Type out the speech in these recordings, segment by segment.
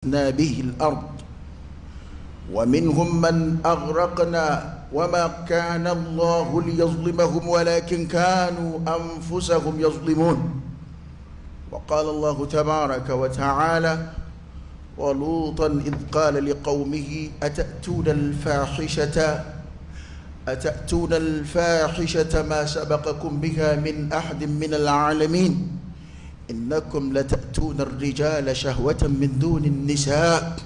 به الأرض ومنهم من أغرقنا وما كان الله ليظلمهم ولكن كانوا أنفسهم يظلمون. وقال الله تبارك وتعالى: ولوطا إذ قال لقومه أتأتون الفاحشة ما سبقكم بها من أحد من العالمين إنكم لتأتون الرجال شهوة من دون النساء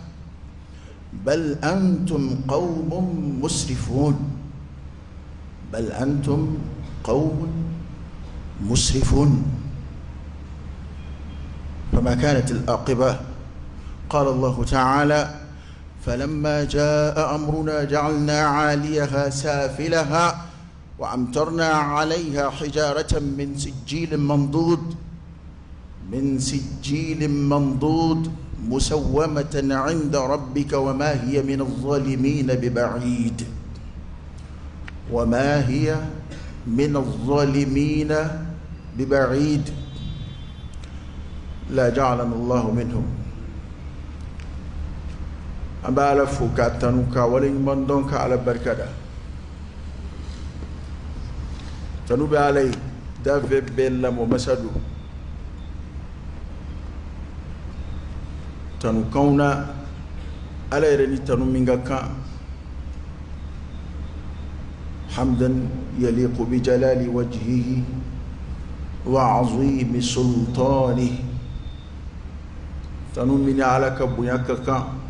بل أنتم قوم مسرفون. فما كانت العاقبة؟ قال الله تعالى: فلما جاء أمرنا جعلنا عاليها سافلها وأمطرنا عليها حجارة من سجيل منضود مسومة عند ربك وما هي من الظالمين ببعيد. لا جعلنا الله منهم. أبالا فكاتنوكا ولين مندونكا على بركة تنوب علي دافع بيلا ومسدو تنوكونا على يرني تنو منغاكا حمدا يليق بجلال وجهه وعظيم سلطانه. تنو من على كبنياكا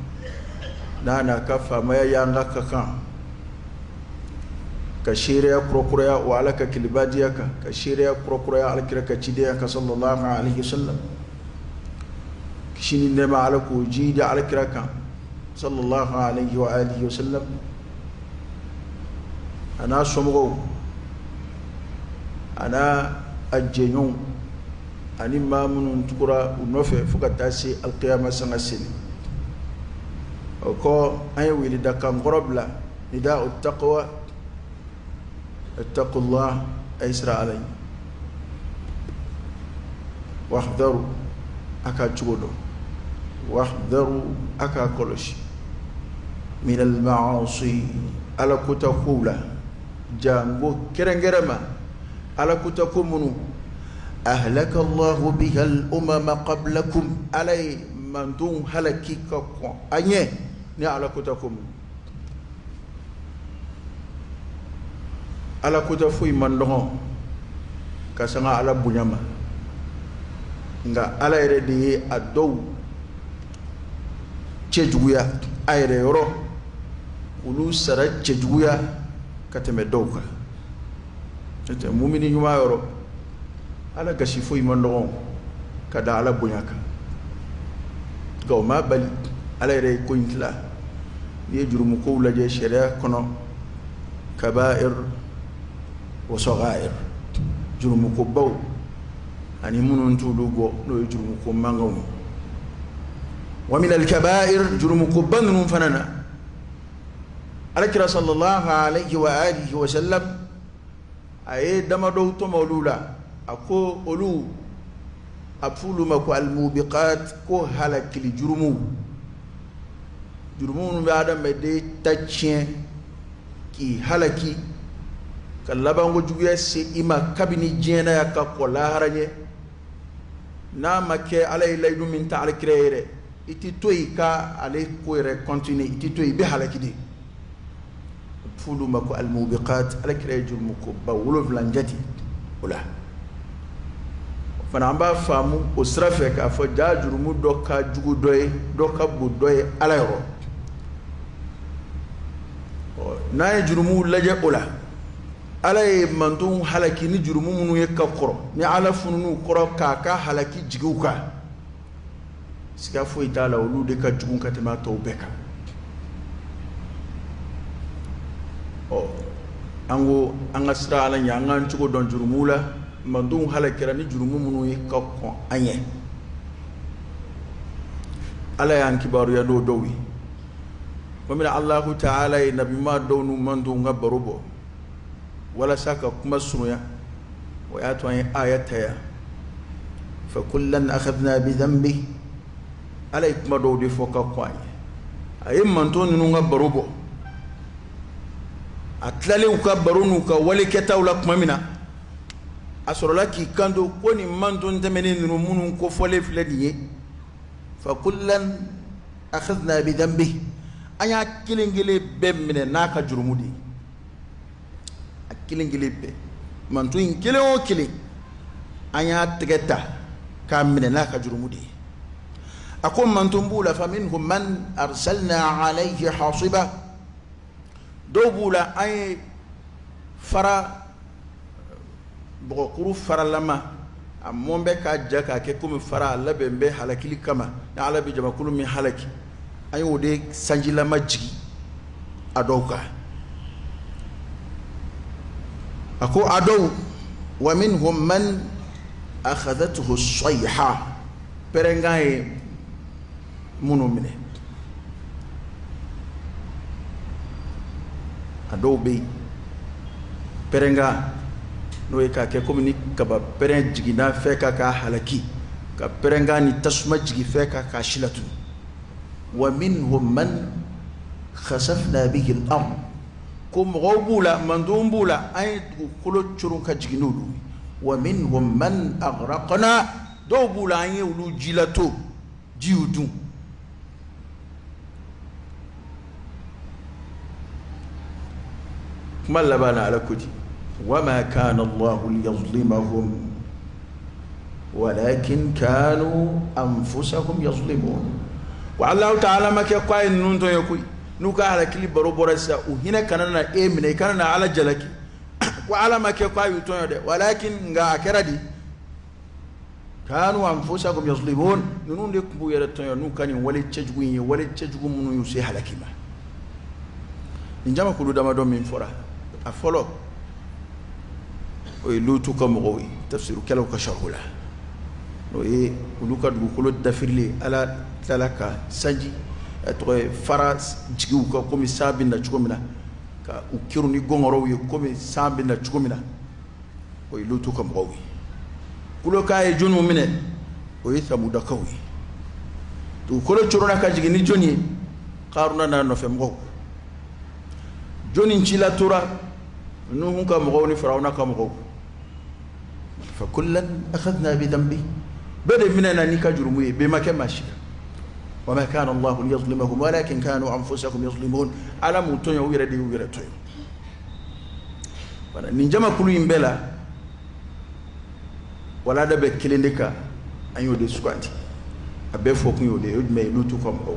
nana kafa maya yanga kaka ka shirya kurkuraya wa alaka kilbadiyaka ka shirya kurkuraya alkiraka cidiyaka sallallahu alaihi wasallam kishini nema alaku jidi alkiraka sallallahu alaihi wa alihi wasallam ana somgo ana ajjenyon ani mamunun tukura unofe fukatasi alqiyama sangasini وكو أي ولد كم قربلا نداء التقوى اتقوا الله أيسر علي واحذروا أكا تشغلوا واحذروا أكا كلش من المعاصي على كتقولا جانبو كرنجرما على كتقومنو أهلك الله بها الأمم قبلكم علي من دون هلكي كقوم أيه ni ala kutakum ala kutafu imandongo kasanga ala bunyama nga ala ere de adow chejuya ayre yoro ulu sara chejuya kateme dowka tete mumini nyuma yoro ala gashifu imandongo kada ala bunyaka gawma bali ala yere ko intla ni jurumu ko la je sharia kono kaba'ir wa sagha'ir jurumu ko baw ani munun tudu go no jurumu ko mangaw wa min al kaba'ir jurumu ko banun fanana alakira sallallahu alayhi wa alihi wa sallam ay dama do to mawlula ako olu afulu mako al mubiqat ko halakil jurumu jurumun bi adam de tachien ki halaki kalabango juye se ima kabini jena ya ka kola haraje na make alay laydu min ta'al créer iti toy ka alay ko re continuer iti toy bi halaki de fulu mako al mubiqat al créer jurmu ko ba wolof lanjati wala fana amba famu o srafe ka fo ja jurumu do ka jugu doy do ka bu doy alayro na jurumu laje ola alay mandun halaki ni jurumu munu ye ka koro ni ala fununu koro ka halaki jiguka sika fo itala olu de ka jugun ka tema to beka o ango anga sra ala nya anga nchugo don jurumu la mandun halakira ni jurumu munu ye ka ko anye ala yan kibaru ya do dowi ومن الله تعالى نبي ما دون من دون غبربو ولا ساكا كما سنويا وياتوا آياتها فكلا أخذنا بذنبه ala kuma do de foka kwanye ay manto nu nga barobo atlale uka baronu ka wale keta ula kuma mina asorola ki kando ko ni manto ndemene nu munun ko fole flediye fa kullan akhadna bi dhanbi anya kilingile bemne naka jurumudi akilingile be manto in kile o kile anya tegeta kamne naka jurumudi akum mantum bula faminhum man arsalna alayhi hasiba dobula ay fara bokuru fara lama amombe ka jaka ke kum fara labembe halakili kama na alabi jamakulu min halaki ay wode sanjila majigi adoka ako adaw wa minhum man akhadathu as-sayha perengaye munomine adobe perenga no e ka ke komini kaba peren jigina fe ka halaki ka perenga ni tasma jigi fe ka shilatu wa minhum man khasafna bihi al-ard kum ghawbula mandumbula ay kulo churun ka jiginulu wa minhum man aghraqna dobula ay ulu jilato jiudu ما لبنا على كدي وما كان الله ليظلمهم ولكن كانوا أنفسهم يظلمون والله تعالى ما كقاين نونتو يكوي نوكا على كلي برو برسا وهنا كاننا من كاننا على جلك وعلى ما كقاين يتوني ده ولكن غا أكردي كانوا أنفسهم يظلمون نون لكم يرتوني نوكا نولي تجوين ولي تجوين منو يسيح لكما نجمع كل دم دوم من فرا أفلو ويلوتو كمغوي تفسير كلو كشهولا وي ولوكا دغولو دافيرلي على تلاكا سانجي اتوي فراس جيوكا كومي سابينا تشومينا كا وكيروني غونغرو يكومي سابينا تشومينا ويلوتو كمغوي كلو كاي جونو مينه وي ثمودا كوي تو كلو تشورونا كاجيني جوني قارونا نانو فمغو جوني نشيلا تورا نوهم كمغوني فراونا كمغو فكلا أخذنا بذنبه بدأ مننا نيكا جرموي بما كان ماشي وما كان الله ليظلمهم ولكن كانوا أنفسهم يظلمون على موتون ويردي ويردي نجمع كل ينبلا ولا دبي كلينيكا أن يودي سكوانتي أبي فوق يودي يودي لوتو كمغو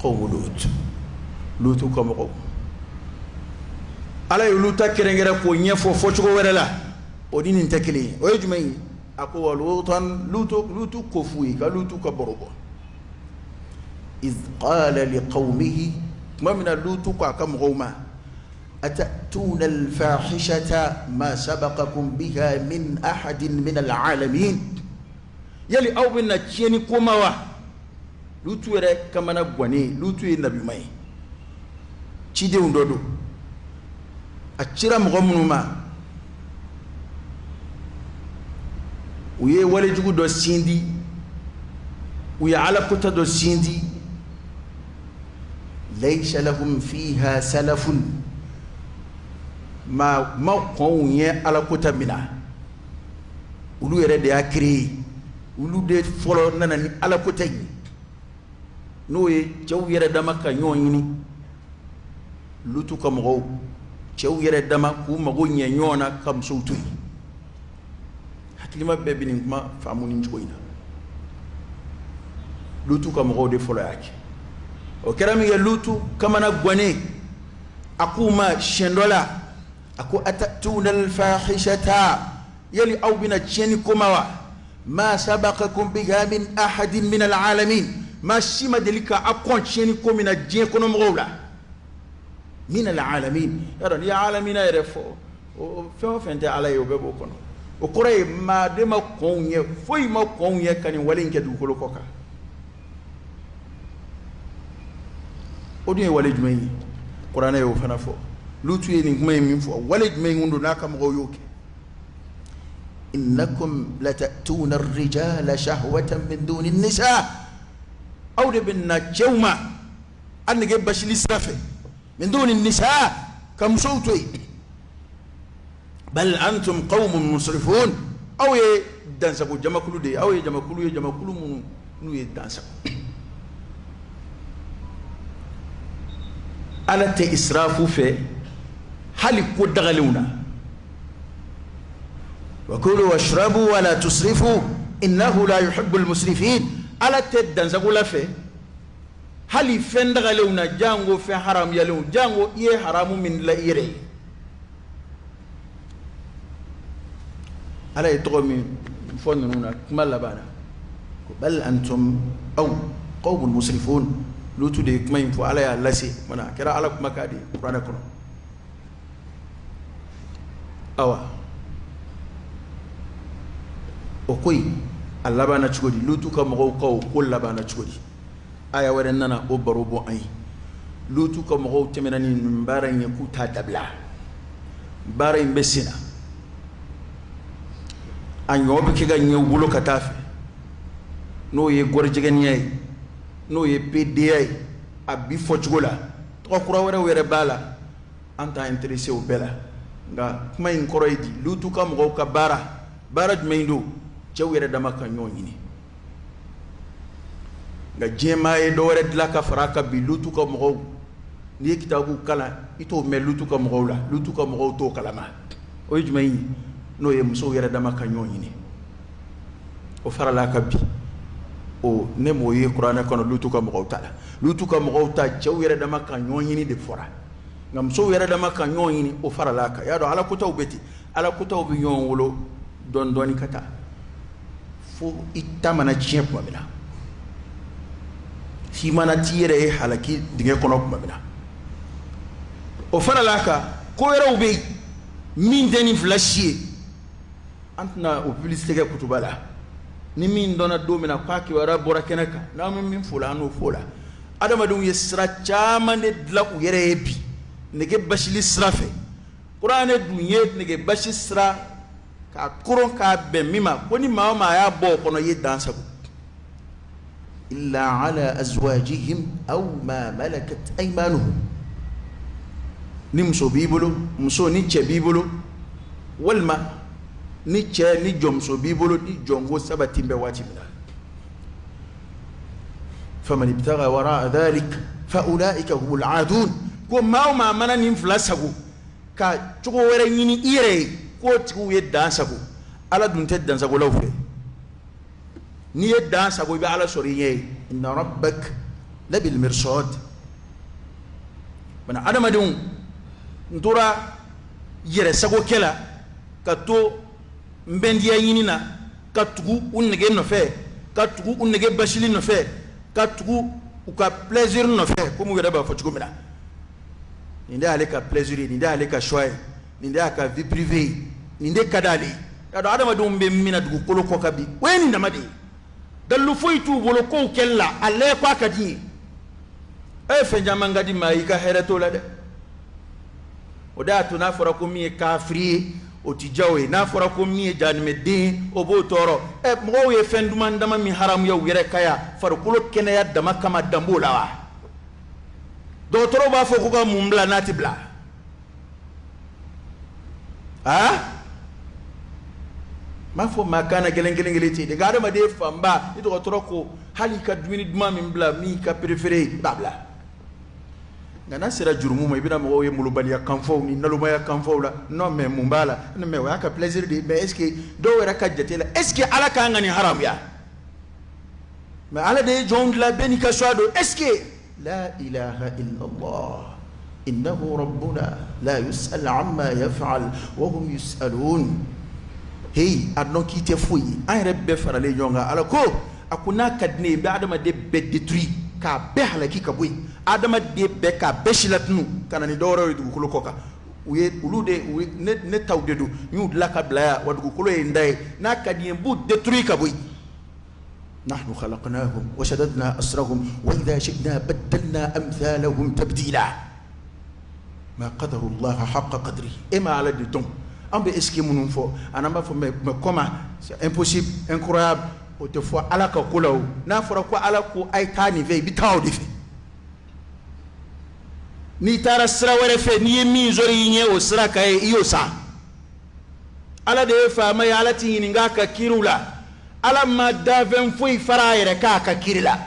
قوم لوتو كمغو ala yuluta kerengere ko nyefo fochugo werela odini ntekili oyejumai ako walutan lutu kofuyi ka lutu ka borobo iz qala liqaumihi ma min lutu ka kam goma atatuna alfahishata ma sabaqakum biha min ahadin min alalamin yali aw binna cheni komawa lutu were kamana gwane lutu e nabi mai chide undodo achira mugomuma uye wale jugu do sindi uye ala kuta do sindi laysa lahum fiha salafun ma konye ala kuta mina ulu yere de akri ulu de folo nana ni ala kuta yi no ye jaw yere dama ka nyonyini lutu ka mugo cew yere dama ku mago nyona kam soutuy haklima bebe ni kuma famu ni njoyina lutu kam mago de folo yake o kerami ya lutu kama na gwane akuma shendola aku atatuna alfahishata yali au bina cheni kumawa ma sabaqakum biha min ahadin min alalamin ma shima delika akon cheni komina je kono mawla من العالمين يرى يا عالمين يرفو فين فين على يوبو كونو وكوري ما دما كونيه فوي ما كونيه كان ولين كدو كلو كوكا ودي ولي جمي قران يو فنافو لوتو يني جمي مين فو ولي جمي وندو ناكام غو يوكي انكم لتاتون الرجال شهوه من دون النساء aw de benna cewma annege bashili srafe min duni nisa kam sawtoy bal antum qaumun musrifun aw ye dansago jamakulu de aw ye jamakulu mun nu ye dansago ala te israfu fe hali ko dagalewna wa kulu washrabu wa la tusrifu innahu la yuhibbul musrifin ala te dansago la fe hali fen dagalewna jango fe haram yalew jango ye haramu min la ire ala yitomi fonuna kuma labana bal antum aw qawmun musrifun lutu de kuma info ala ya lasi mana kira ala kuma kadi qur'ana kono awa o koy alla bana chugodi lutu ka mo ko labana chugodi aya wara nana o barobo ay lutu ka mo temenani mbara nyaku ta dabla bara imbesina anyo be ke ganye wulo katafe no ye gorjiganye no ye PDA abi fojgola to kura were bala anta intéressé au bela nga kuma in koroydi lutu kam go ka bara dmeindo cewere dama ka nyonyini nga jema e do were dla ka faraka bi lutu kam go ni kitabu kala ito me lutu kam go la lutu kam go to kalama o jmeini no ye muso were dama ka nyonyini o farala ka bi o ne moye qur'ana kono lutu ka mo tala lutu ka mo ta cew yere dama ka nyonyini de fora ngam so yere dama ka nyonyini o farala ka ya do ala ko tawbeti ala ko tawbi nyon wolo don doni kata fo itamana ciep mamina fi mana tire e halaki dinge kono mamina o farala ka ko yere ubey min deni flashier antna o publicité ke kutubala ni min dona domina kwaki wara bora kenaka na min fulano fola adama dum yesra chama ne dla u yere ebi nege bashili srafe qur'ane dunye nege bashi sra ka kuron ka be mima koni mama ya bo kono ye dansago illa ala azwajihim aw ma malakat aymanuhum nimso bibulu muso ni che bibulu walma ni che ni jomso bibolo ni jongo sabatimbe watimina faman ibtagha wara dhalik fa ulaika humul aadun ko ma mana ni flasago ka chugo were nyini ire ko tiku ye dansago ala dun te dansago lawfe ni ye dansago be ala soriye inna rabbak labil mirsad bana adama dun ndura yere sago kela ka to mbendiya yinina ka tugu unnege no fe ka tugu unnege bashili no fe ka tugu uka plaisir no fe ko mu ba fo mina ninde ale ka plaisir ninde ale ka choix ninde aka vie privée ninde kadali ado adama dum be mina dugu kolo ko kabi weni ndamadi dalu foitu bolo ko kella alle ko akadi e fe jamanga di mai ka herato la de oda tuna fora ko mi kafri o tijawe na fora ko mi janmedin o bo toro e mo ye fenduma ndama mi haram ya were kaya far kulo kene ya dama kama dambola wa do toro ba fo ko ga mumbla natibla ha ma fo makana gelengeli de gado ma de famba ito toro ko halika dwini duma min bla mi ka préféré babla ngana sira jurumu ma ibina mo ye mulubali ya kanfo ni naluma ya kanfo la non mais mumbala non mais wa ka plaisir de mais est-ce que do wera ka jetela est-ce que ala ka ngani haram ya mais ala de jond la benika swado est-ce que la ilaha illa allah innahu rabbuna la yus'al amma yaf'al wa hum yus'alun hey adno ki te fuyi an rebbe farale jonga ala ko akuna kadne be adama de be détruit ka be halaki ka boy adama de be ka be shilatnu kanani doro du kulo koka uye ulude ne tawde du ñu la ka bla wa du kulo e nday na kadien bu détruit ka boy nahnu khalaqnahum wa shaddadna asrahum wa idha shi'na badalna amthalahum tabdila ma qadaru allah haqqa qadri e ma ala de ton ambe eski munum fo anamba fo me comment c'est impossible incroyable o te fɔ ala ka ko la o n'a fɔra ko ala ko a ye taa nin fɛ i bɛ taa o de fɛ n'i taara sira wɛrɛ fɛ n'i ye min sɔrɔ i ɲɛ o sira kan ye i y'o sa ala de ye faama ye ala t'i ɲininka a ka kiriw la ala ma danfɛn foyi fara a yɛrɛ k'a ka kiri la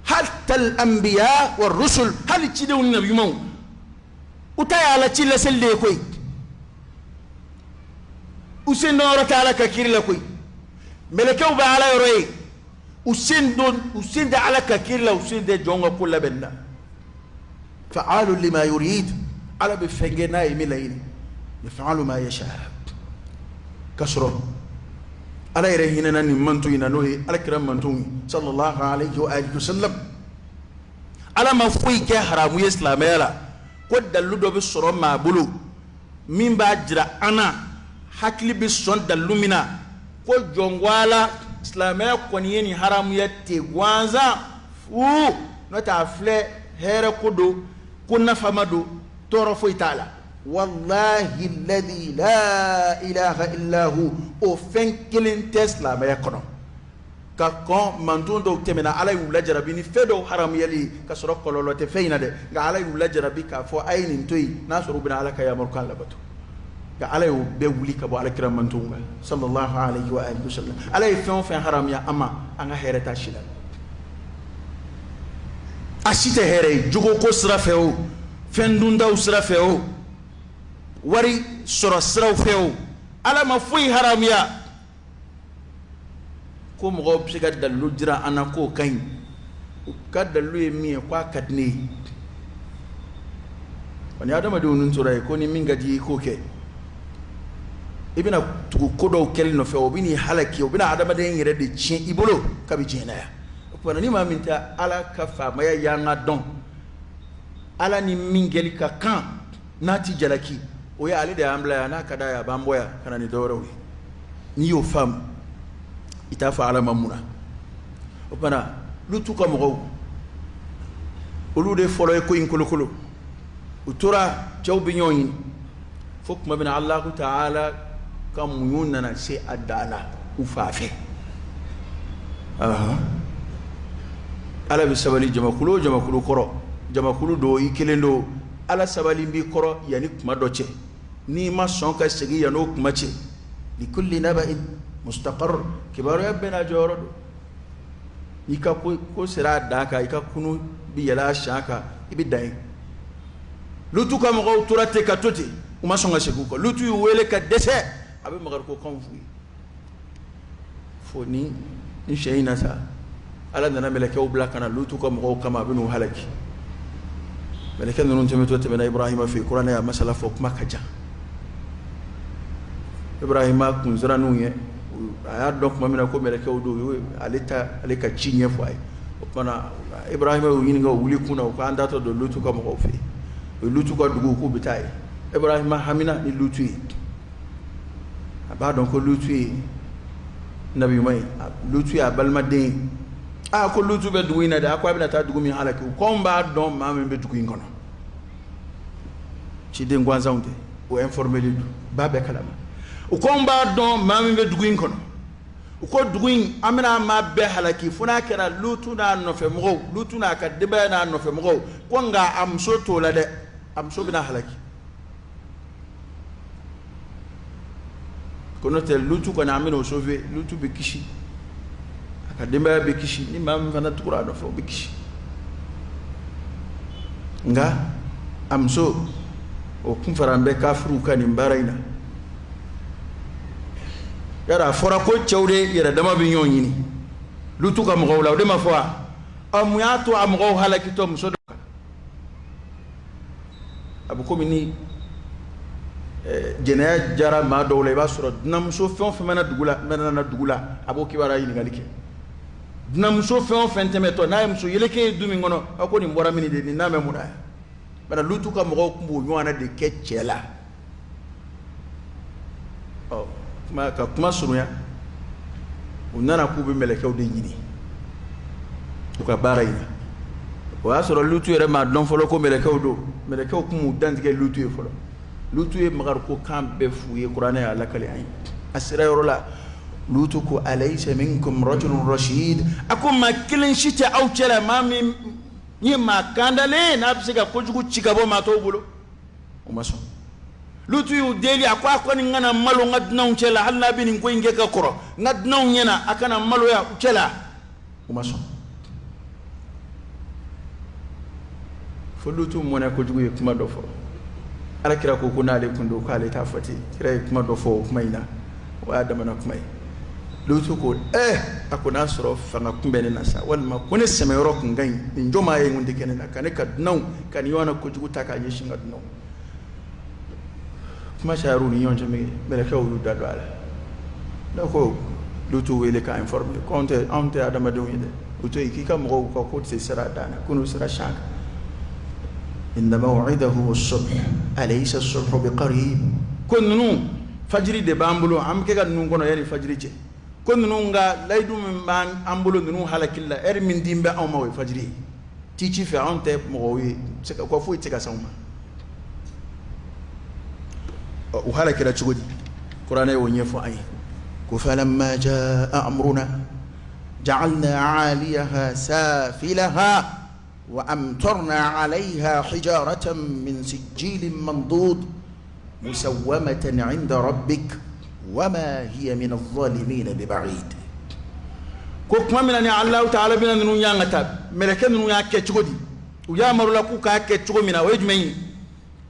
hatta al-anbiya wa rusul hali cidenw ni nabi ɲumanw u ta ye ala ci laseli de ye koyi u sen dɔn yɔrɔ tɛ ala ka kiri la koyi mɛlɛkɛw bɛ ala yɔrɔ ye u sen tɛ ala ka kiri la u sen tɛ jɔn ka ko labɛnni la fa'alu lima yurid ala bɛ fɛn kɛ n'a ye min laɲini yaf'alu ma yasha ka sɔrɔ ala yɛrɛ hinɛna nin manto in na n'o ye alakira manto ye sallallahu alayhi wa alihi wa sallam ala ma foyi kɛ haramu ye silamɛya la ko dalilu dɔ bɛ sɔrɔ maa bolo min b'a jira an na hakili bɛ sɔn dalilu min na ko jɔnwala silamɛya kɔni ye nin haramu ye ten gansan fu n'o tɛ a filɛ hɛrɛ ko don ko nafama don tɔɔrɔ foyi t'a la wallahi alladhi la ilaha illa hu o fɛn kelen tɛ silamɛya kɔnɔ ka kɔn manton dɔw tɛmɛna ala y'u lajarabi ni fɛn dɔw haramuyali ka sɔrɔ kɔlɔlɔ tɛ fɛn in na dɛ nka ala y'u lajarabi k'a fɔ a ye nin to yen n'a sɔrɔ u bɛna ala ka yamarukan labato nka ala y'o bɛɛ wuli ka bɔ alakira mantonw kan sallallahu alayhi wa alihi wa sallam ala ye fɛn o fɛn haramuya an ma an ka hɛrɛ t'a si la a si tɛ hɛrɛ ye jogo ko sira fɛ o fɛn dundaw sira fɛ o wari sɔrɔ siraw fɛ o ala ma foyi haramuya ko mɔgɔw bɛ se ka dalilu dira an na k'o ka ɲi u ka dalilu ye min ye k'a ka di ne ye ni adamadenw nun tora ye ko ni min ka di ye i k'o kɛ i bɛna tugu ko dɔw kɛli nɔfɛ o bɛ n'i halaki o bɛna adamaden yɛrɛ de tiɲɛ i bolo kabi diɲɛ na yan o kumana ni maa min tɛ ala ka faamaya y'an ka dɔn ala ni min kɛli ka kan n'a ti jalaki o ye ale de y'an bila yan n'a ka d'a ye a b'an bɔ yan ka na ni dɔwɛrɛw ye n'i y'o faamu i t'a fɔ ala ma mun na o kumana lutu ka mɔgɔw olu de fɔlɔ ye ko in kolokolo u tora cɛw bɛ ɲɔgɔn ɲini fo tuma bɛna alahu ta'ala ka muɲu nana se a dan na u fa fɛ ala bɛ sabali jamakulu o jamakulu kɔrɔ jamakulu do i kelen do ala sabali b'i kɔrɔ yanni kuma dɔ cɛ n'i ma sɔn ka segin yan'o kuma cɛ likulli naba'in mustaqarr kibaruya bɛɛ n'a jɔyɔrɔ do i ka ko sera a dan kan i ka kunu bi yɛlɛ a siɲɛ kan i bɛ dan ye lutu ka mɔgɔw tora ten ka to ten u ma sɔn ka segin u kɔ lutu y'u wele ka dɛsɛ a bɛ magarikokanw f'u ye fo ni sɛ in na sa ala nana mɛlɛkɛw bila ka na lutu ka mɔgɔw kama a bɛ n'u halaki mɛlɛkɛ ninnu tɛmɛtɔ tɛmɛna ibrahima fɛ yen kuranɛ y'a masala fɔ kuma ka jan ibrahima kun siran'u ye a y'a dɔn tuma min na ko mɛlɛkɛw do ale ka ci ɲɛfɔ a ye o kumana ibrahima y'u ɲininka o wuli kun na u ko an tatɔ don lutu ka mɔgɔw fɛ yen o ye lutu ka dugu k'u bɛ taa ye ibrahima hamina ni lutu ye a b'a dɔn ko lutu ye nabi ɲuman ye lutu ye a balimaden ye ko lutu bɛ dugu in na dɛ a ko a bɛna taa dugu min halaki u kɔn b'a dɔn maa min bɛ dugu in kɔnɔ ciden gansanw tɛ o informelen do ba bɛɛ kalama u kɔn b'a dɔn maa min bɛ dugu in kɔnɔ u ko dugu in an bɛna maa bɛɛ halaki fo n'a kɛra lutu n'a nɔfɛ mɔgɔw lutu n'a ka denbaya n'a nɔfɛ mɔgɔw ko nka a muso t'o la dɛ a muso bɛna halaki ko n'o tɛ lutu kɔni an bɛna o sauver lutu bɛ kisi a ka denbaya bɛ kisi ni maa min fana tugura a nɔfɛ o bɛ kisi nka a muso o kun fara an bɛ kafiriw ka nin baara in na yara a fɔra ko cɛw de yɛrɛ dama bɛ ɲɔgɔn ɲini lutu ka mɔgɔw la o de ma fɔ a mun y'a to a mɔgɔw halakitɔ muso dɔ kan a bɛ komi ni jɛnɛya jara maa dɔw la i b'a sɔrɔ dunanmuso fɛn o fɛn mɛna dugu la a b'o kibaruya ɲininkali kɛ dunanmuso fɛn o fɛn tɛmɛtɔ n'a ye muso yeleke ye du min kɔnɔ a ko nin bɔra min de nin n'a mɛ mun na bana lutu ka mɔgɔw tun b'o ɲɔgɔn na de kɛ cɛ la ka kuma surunya u nana k'u bɛ mɛlɛkɛw de ɲini u ka baara in na o y'a sɔrɔ lutu yɛrɛ m'a dɔn fɔlɔ ko mɛlɛkɛw do mɛlɛkɛw tun m'u dantigɛ lutu ye fɔlɔ lutu ye magariko kan bɛɛ f'u ye kuranɛ y'a lakale an ye a sera yɔrɔ la lutu ko alaysa minkum rajulun rashid ako ma kelen shite aw cela ma mi ni ma kandale na bisiga ko jugu cigabo ma to bulo o maso lutu yu deli ako ni ngana malo ngadna cela alla bi ni ko inge ka koro ngadna nyena akana malo ya cela o maso fo lutu mo na ko jugu kuma do fo ala kira ko kunale kundo kale ta fati kira kuma do fo kuma ina wa adama na kuma lutu ko akuna soro fanga kumbene na sa walma kone sema yoro kungai njoma ye ngundi kenena kane kadnaw kan yona ko jugu taka yeshi ngadnaw kuma sharu ni yonje me ka wu dado ala dako lutu wele ka informer konte ante adama do yide uto ikika mo ko se sera dana kunu sera shaka inna maw'idahu as-subh alaysa as-subhu biqarib kunnu fajri de bambulo am ke ga nun kono yani fajri ce kunnu nga laydu min ban ambulo nun halakilla min dimbe aw mawe fajri ti ci fe ante mo wi ce ko fu ci ga sawma o halakira ci godi qur'ana yo nyefo ay ko falamma jaa amruna ja'alna 'aliyaha safilaha وأمطرنا عليها حجارة من سجيل منضود مسومة عند ربك وما هي من الظالمين ببعيد كوك ما من أن الله تعالى بنا ننيا نتاب ملكن ننيا كتشودي ويا مرلكو كا كتشو منا ويجمعين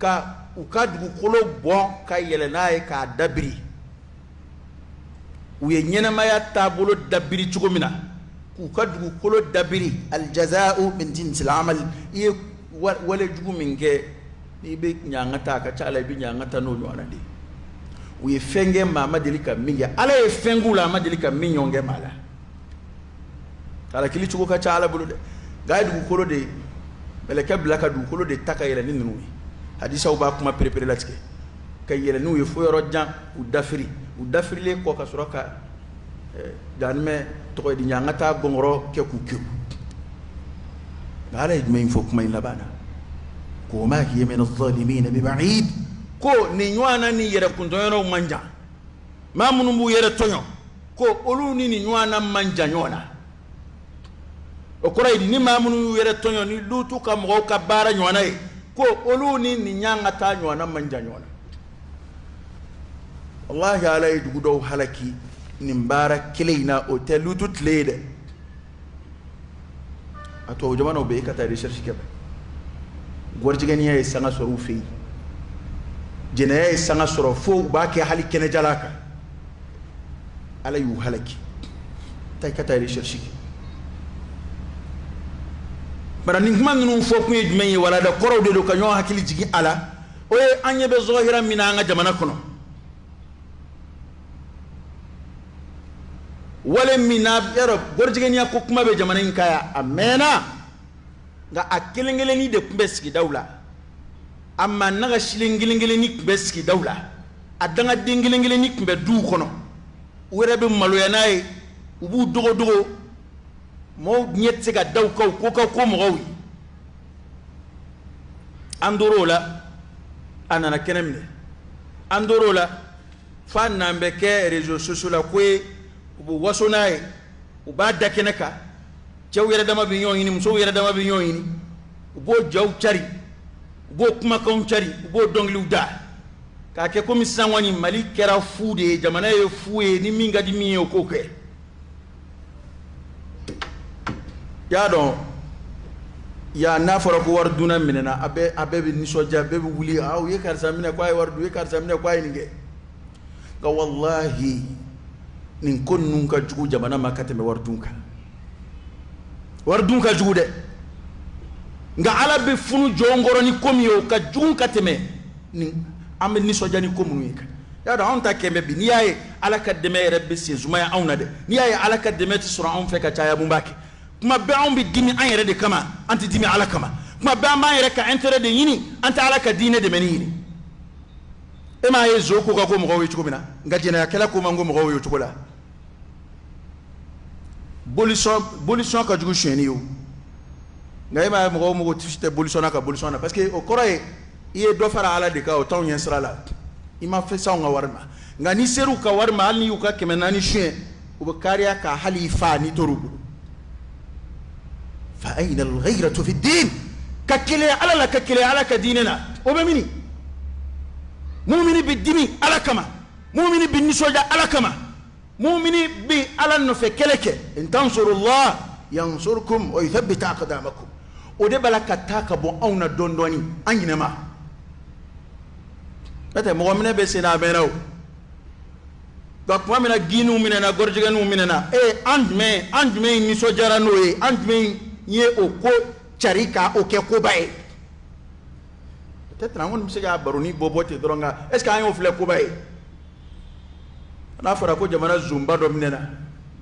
كا وكاد بقولوا بوا كا يلناي كا دبري وينينا ما يتابلو دبري تشو منا وكاد كل دبري الجزاء من جنس العمل ولا جو من كه يبي نيانغتا كتشالا يبي نيانغتا نو يوانا دي ويفنجي ما دليكا مينجا على يفنجولا ما دليكا مينيونجي مالا على كلي تشوكو كتشالا بلو ده غايد بكولو دي ملكا بلاكا دوكولو دي تاكا يلا نينوي حديثا وباكما بريبري لاتكي كي يلا نوي فوي رجان ودافري لي كوكا سوراكا دانمي توي دي ñangata gongoro ke ku ku ala idme info kuma ila bana ko ma hiya min adh-dhalimin bi ba'id ko ni nywana ni yere kundono manja ma munumbu yere tonyo ko olu ni nywana manja nyona o koray ni ma munu yere tonyo ni lutu ka mo ka bara nyona ko olu ni ñangata nyona manja nyona wallahi ala idugo halaki nimbara kilina hotel lutu tlede ato jamana o be kata recherche kebe gorjigani ya sanga soro fi jena ya sanga soro fo ba ke hali kene jalaka ala yu halaki tay kata recherche bara ningman nu fo ku yejme wala da koro de do kanyo hakili jigi ala o anye be zohira mina nga jamana kono wale mina yaro gorjigeni ya kokuma be jamanin kaya amena ga akilingileni de kumbeski daula amma naga shilingilingileni kumbeski daula adanga dingilingileni kumbe du kono werebe malo yanaye ubu dogo mo nyetse ga daw ko mo gawi andorola anana kenemne andorola fa nambe ke réseaux sociaux la kwe ubu wasonaye uba dakenaka jaw yere dama bi ñoyini muso yere dama bi ñoyini ubo jaw cari ubo kuma kon cari ubo dongli uda ka ke komi sanwani mali kera fude jamana ye fuwe ni minga di mi ko ke ya don ya na fara ko war duna minena abe bi ni soja be wuli aw ye karsa minena ko ay war du ye karsa minena ko ay ninge ga wallahi nin kon nun ka jugu jamana makate me wardunka jugu de nga ala be funu jongoro ni komiyo ka jugu kateme ni am ni soja ni komunu yeka ya da onta kembe bi ni yaye ala ka deme rabbi se zumaya awna de ni yaye ala ka deme ti sura on fe ka taya bumbaki kuma be on bi dimi an yere de kama anti dimi ala kama kuma be ma yere ka intérêt de yini anta ala ka dine de menini e ma ye zoko ka ko mo gawe chuko bina nga jena ya kala ko mango mo gawe chuko la bolition ka jugu cheni yo ngay ma mo tiste bolition parce que au koroye iye do fara ala de ka o taw yen sra la ima fe sa nga warma nga ni seru ka war ma alni yuka kemenani shien o kariya ka halifa ni torubu fa ayna al-ghayratu fi ad-din kakile ala la kakile ala ka dinena o be mini mu'mini bid-dimi ala kama mu'mini bin-nisoja ala kama mu'mini bi ala no fe keleke in tansurullah yansurkum wa yuthabbit aqdamakum o de balakata ka bon awna dondoni anyinema bete mo mine be sina menaw donc mo mina ginu minena gorjiganu minena andme ni so jarano e andme ye o ko charika o ke ko bae peut-être ngon msega baroni bobote dronga est ce que ayo fle ko bae na fara ko jamana zumba do minena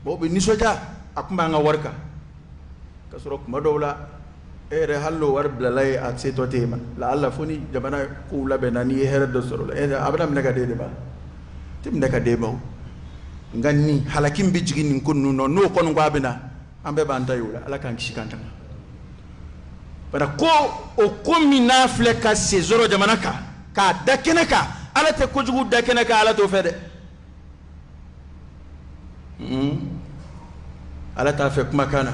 bo be ni soja akuma nga warka kasoro kuma dowla ere hallo war blalay at seto tema la alla foni jamana ko labe nani here do soro abana minaka de ba tim naka de baw ngani halakim bi jigini kunnu no kono ngwabina ambe banta yula ala kan kishikanta para ko o komina fleka sezoro jamana ka dakenaka ala te kojugu dakenaka ala to fede ala ta fe kuma kana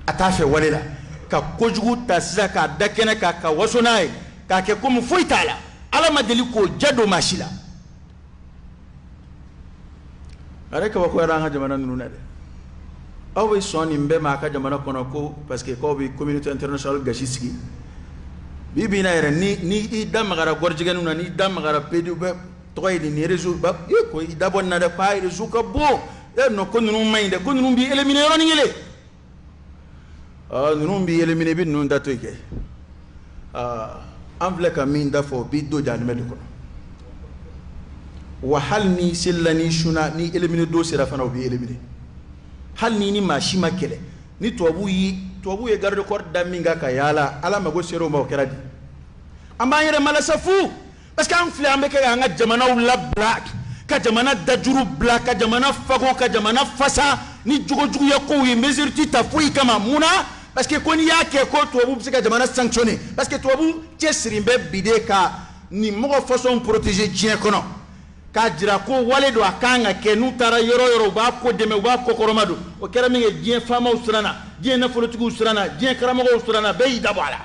ata fe walela ka kojugu tasisa ka dakenaka ka wasonai ka ke comme foitala ala madeli ko jado mashila areka wa ko ranga jamana nuna de awe soni mbe ma ka jamana kono ko parce que ko bi communauté internationale gashiski bibi na era ni idam magara gorjiganu na ni idam magara pedu be toy ni réseau ba ko idabon na de pa réseau ka bo e no ko nunu mayde ko nunu bi éliminer ron ngile nunu bi éliminer bi nun dato ke amfle ka min da fo bi do jani medu ko wa hal ni sillani shuna ni éliminer do sira fana bi éliminer hal ni mashima kele ni tobu ye garde corps daminga ka yala ala mago sero ma keradi amba yere mala safu parce que am fle ambe ka nga jamana wala black ka jamana dajuru black ka jamana fago ka jamana fasa ni jugo ya ko wi mesure ti tafui kama muna parce que koni yake ko tobu bisika jamana sanctionné parce que tobu tiesrimbe bide ka ni mo façon protéger jien kono ka jira ko wale do akanga ke nu tara yoro ba ko deme ba ko koromadu o kera mi jien fama usrana jien na politiku usrana jien karamo usrana be dabala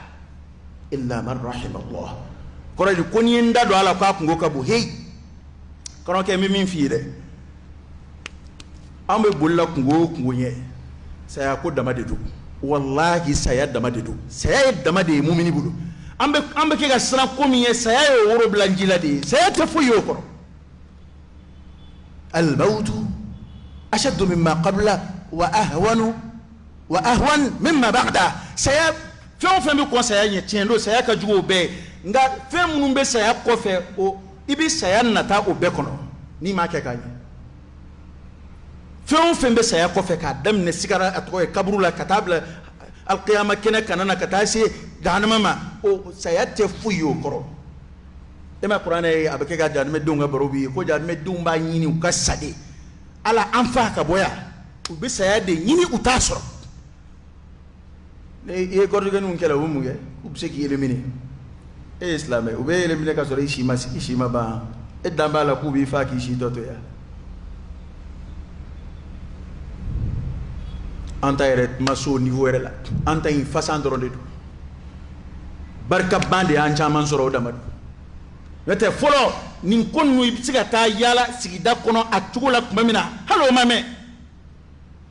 illa man rahim Allah kora di koni nda do ala ka kungo ka bu hey kono ke mi min fiire ambe bulla kungo nye saya ko dama de du wallahi saya dama de du saya dama de mu'mini bulu ambe ke ga sra ko mi saya yo woro blanjila de saya tafu yo ko الموت أشد مما قبله وأهون مما بعده سيا فين بيكون سيا يتيندو سيا كجو بي nga fem numbe saya kofe o ibi saya nata o bekono ni ma ke kany fem be saya kofe ka dam ne sigara atko e kabrula katabla alqiyama kena kanana katasi janama o saya te fuyo koro ema qur'ana abake ga janme dunga barobi ko janme dumba nyini ukasade ala anfa ka boya ubi saya de nyini utasoro e gordo ganu kala wumuge ubse ki elimine e islamé ube elimine ka soro ishima ba e damba la kubi fa ki shi toto ya anta eret maso niveau erela anta in fasandro de barka bande an chaman soro damad nete folo nin konnu ibisiga ta yala sigida kono atugula kumamina halo mame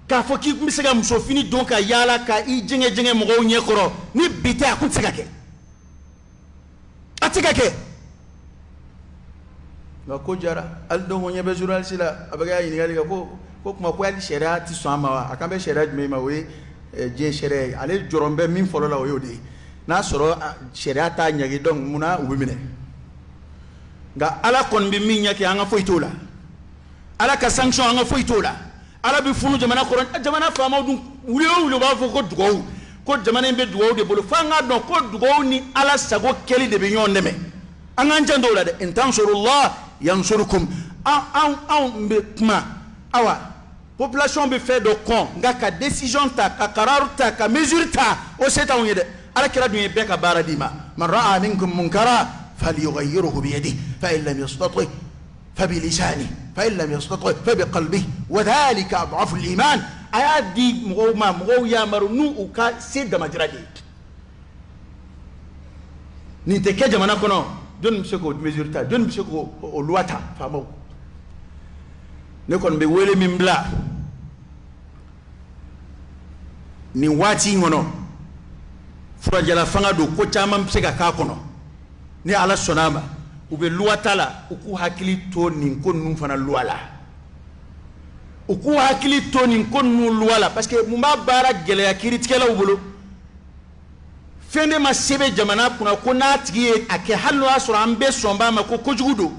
ka foki mbisiga musofini donc yala ka I jenge mo nye koro ni bite akutsiga ke atsiga ke ngako jara aldo mo nyebe journal sila abaga yini gali ko kuma ko ali sharia ti so ama akambe sharia me ma we je sharia ale jorombe min folo la oyodi na soro sharia ta nyagi donc muna ubimine ga ala kon bi minya ke anga foitola ala ka sanction anga foitola ala bi funu jamana koron jamana fama dum wulo ba fo ko dugo ko jamana be dugo de bolo fanga don ko dugo ni ala sago keli de be nyon deme anga njando la de intansurullah yansurukum an be kuma awa population be fait de con nga ka décision ta ka qarar ta ka mesure ta o seta on yede ala kira dum be ka baradima man ra'a minkum munkara فليغيره بيده فإن لم يستطع فبلسانه فإن لم يستطع فبقلبه وذلك أضعف الإيمان آيات دي مغو يا مرنو وكا سيد مجرد نتكي جمانا كنو دون مسيكو مزورتا دون مسيكو الواتا فامو نكون بيولي من بلا ni wati ngono fura jala fanga do ko chama mpseka ka kono ni ala sonama ube luwatala uku hakili to ni ko nun fana luwala uku hakili to ni ko nun luwala parce que mumba bara gele ya kiritikela ubulu fende ma sebe jamana kuna ko na tigi ake hallo asura ambe somba ma ko kojugudo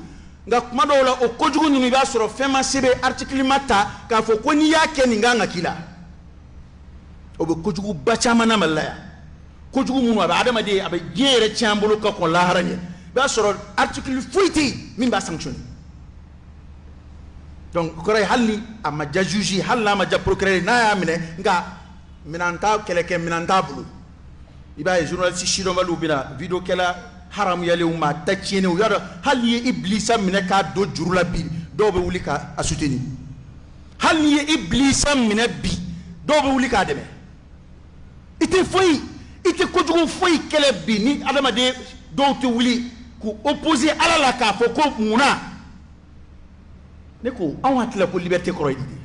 nga kuma do la o kojugu ni ba soro fema sebe article mata ka fo ko ni yake ni nganga kila obe kojugu bachama na malaya kojugu munu aba adama de aba jere chambulu ka ko la haranye ba soro article fuiti min ba sanction donc ko ray halli ama jajuji halla ma ja procureur na ya mine nga minanta keleke minanta bulu iba journaliste shido balu bina video kala haram yale uma tachene yado halli iblisa mine ka do jurula bi do be wuli ka asuteni halli iblisa mine bi do be wuli ka deme ite foi ite kojugu foi kele bi ni adama de do te wuli ku opposer ala la ka fo ko muna ne ko an atla ko liberté ko roydi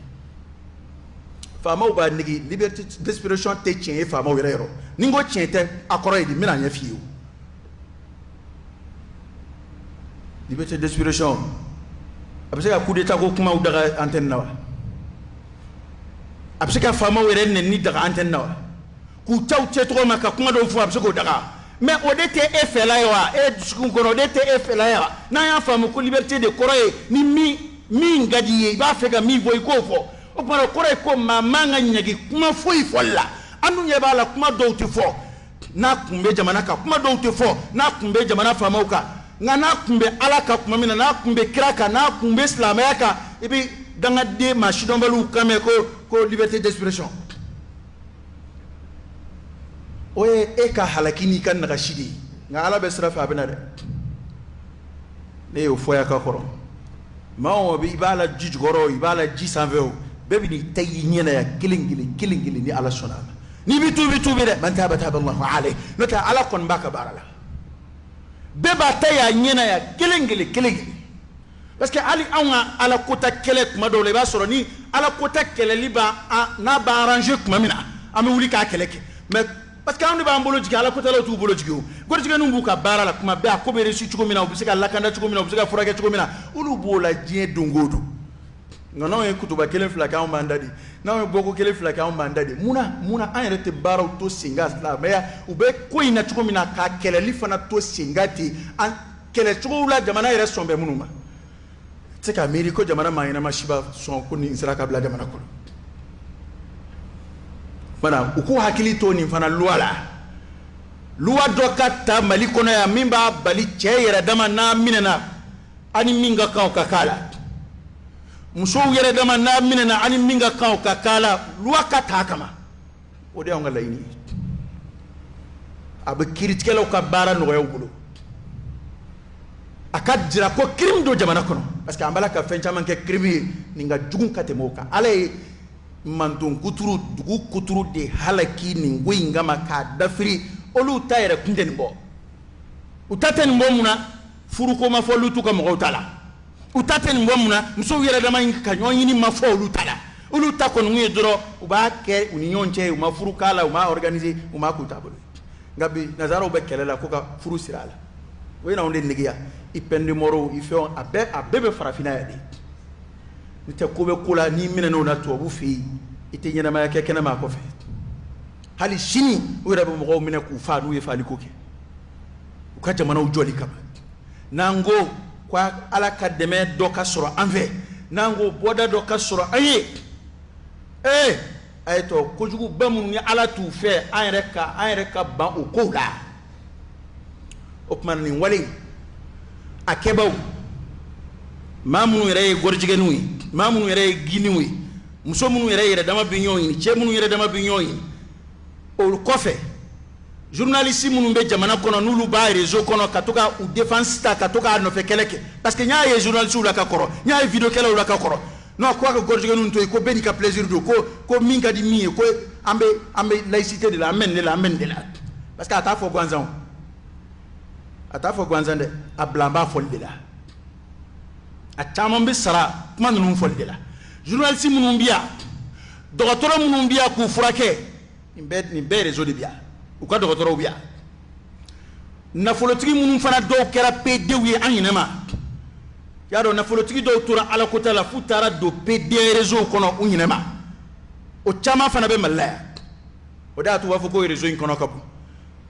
fama ba nigi liberté d'expression te tien fama were yoro ningo tien te akoroydi mina nya fiu liberté d'expression abse ka coup d'état ko kuma u daga antenne nawa abse ka fama were ne ni daga antenne nawa ku taw tetro maka kuma do fu abse ko daga mais o de te efela yawa e dusukun kono de te efela yawa na ya famu ko liberté de koroye ni mi ngadi ba fega mi boy ko fo o para koroye ko mama nga nyagi kuma foi folla anu nye bala kuma do te fo na kumbe jamana ka kuma do te fo na kumbe jamana famauka nga na kumbe alaka kuma mina na kumbe kraka na kumbe islamaka ibi danga de machidon balu kame ko liberté d'expression oye eka halakini kan na shidi nga ala be srafa abina de ne o foya ka koro mawo bi ibala jiji goro ibala ji sanveo bebi ni tayi nyena ya kilingili ni ala sonama ni bitu de man taba Allah alayhi nata ala kon baka barala beba taya nyena ya kilingili parce que ali awa ala kota kele kuma do le ba soro ni ala kota kele liba na ba arranger kuma mina ami wuli ka keleke mais parce que on ba mbolo jigi ala kota la tu bolo jigi gor jigi numbu ka barala kuma be ko be resu chuko mina obisika lakanda chuko mina obisika furake chuko mina ulu bola die dongodo ngono e kutuba kele flaka on mandadi na e boko kele flaka on mandadi muna an rete baro to singa la mais ube ko ina chuko mina ka kele lifana to singati an kele chuko la jamana ire sombe munuma tseka ameriko jamana mayina mashiba son ko ni insiraka bla jamana ko bana uku hakili to ni fana luwa dokata malikono ya mimba bali cheyera dama na minena ani minga kan kakala muso yere dama na minena ani minga kan kakala luwa kata kama ode on ngala ini abe kiritikelo ka bara no yewulo akadira ko krim do jamana kono parce que ambala ka fencha manke krimi ninga jugun katemoka ale manton kuturu dugu kuturu de halaki ni ngoinga maka dafiri olu tayere kunden bo utaten bo muna furuko ma fo lutu ka mo tala utaten bo muna muso yere dama ka nyoni ma fo olu tala olu ta ko ngi dro uba ke unionche uma furukala uma organiser uma kutabolo ngabi nazaro be kelela ko ka furu sirala we na onde nigia ipende moro ifo abebe farafina yadi nite kobe kula ni mineno na tuwabu fi ite nyana ma yake kena ma ko fe hali shini wira bo mo mine ku fa nu ye fali koke uka jamana ujoli kama nango kwa ala kademe do ka soro anve nango boda do ka soro aye ayto kojugu bamu ni ala tu fe an reka ban o ko la opman ni wali akebaw mamu yere gorjige nuyi mamu yere giniwi muso munu yere dama binyoyi che munu yere dama binyoyi o kofe journaliste minnu bɛ jamana kɔnɔ n'olu b'a réseau kɔnɔ ka to ka u défense ta ka to k'a nɔfɛ kɛlɛ kɛ parce que n y'a ye journaliste la ka kɔrɔ n y'a ye vidéo kɛlaw la ka kɔrɔ non ko a ka gorogɛnninw to yen ko bɛɛ n'i ka plaisir don ko min ka di min ye ko an bɛ laïcité de la an bɛ nin de la an bɛ nin de la parce que a t'a fɔ gansan a t'a fɔ gansan dɛ a bila an b'a fɔli de la a caman bɛ sara kuma ninnu fɔli de la journaliste minnu bɛ yan dɔgɔtɔrɔ minnu bɛ yan k'u furakɛ nin bɛɛ réseau de bɛ yan u ka dɔgɔtɔrɔw bɛ yan nafolotigi minnu fana dɔw kɛra PDw ye an ɲinɛ ma y'a dɔn nafolotigi dɔw tora ala kota la f'u taara don PD réseau kɔnɔ u ɲinɛ ma o caman fana bɛ Mali la yan o de y'a to u b'a fɔ ko réseau in kɔnɔ ka bon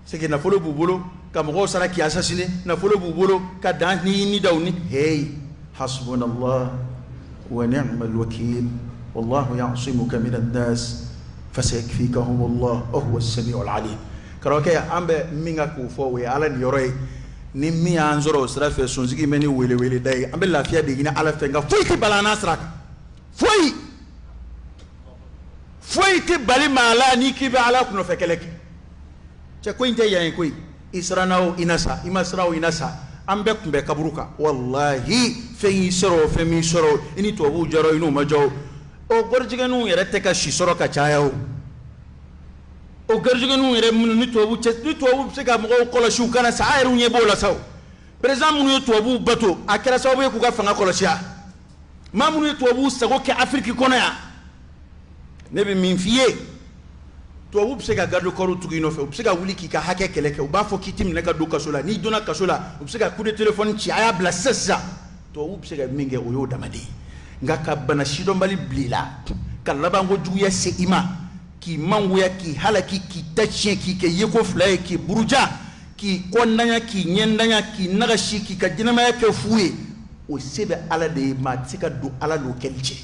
c'est que nafolo b'u bolo ka mɔgɔw sara k'i assassiner nafolo b'u bolo ka dan ni daw ni hey hasbunallah wa ni'mal wakil wallahu ya'simuka minan nas fasayakfikahumullah wa huwa as-sami'ul 'alim karoke ambe minga ku fo we ala ni yoro ni mi anzoro sra fe sonzigi meni wele dai ambe lafiya de gina ala fe nga foi ti balana sra foi ti bali mala ni ki ba ala kuno fe keleke che ko inte yayin ko isranaw inasa imasraw inasa ambe kumbe kaburuka wallahi fe yisoro fe mi soro ini to bu jaro inu majo o gorjiganu yere te ka shisoro ka chayawo o garjiganu yere mun ni tobu se ka mo ko la shu kana sa ayru nye bola saw president mun yo tobu bato akira saw be ku ka fanga ko la sha ma mun yo tobu sago ke afrique kono ya ne be min fiye tobu se ka gardo koru tugi no fe se ka wuli ki ka hake keleke o ba fo kitim ne ka do kasola ni dona kasola o se ka coup de téléphone ci aya bla sessa tobu se ka minge o yo damadi ngaka bana shido mbali blila kalaba ngo juya se ima ki manguya ki halaki ki tachien ki ke yeko flaye ki buruja ki kondanya ki nyendanya ki nagashi ki ka jinama ya ke fuye o sebe ala de ma tika do ala lo kelche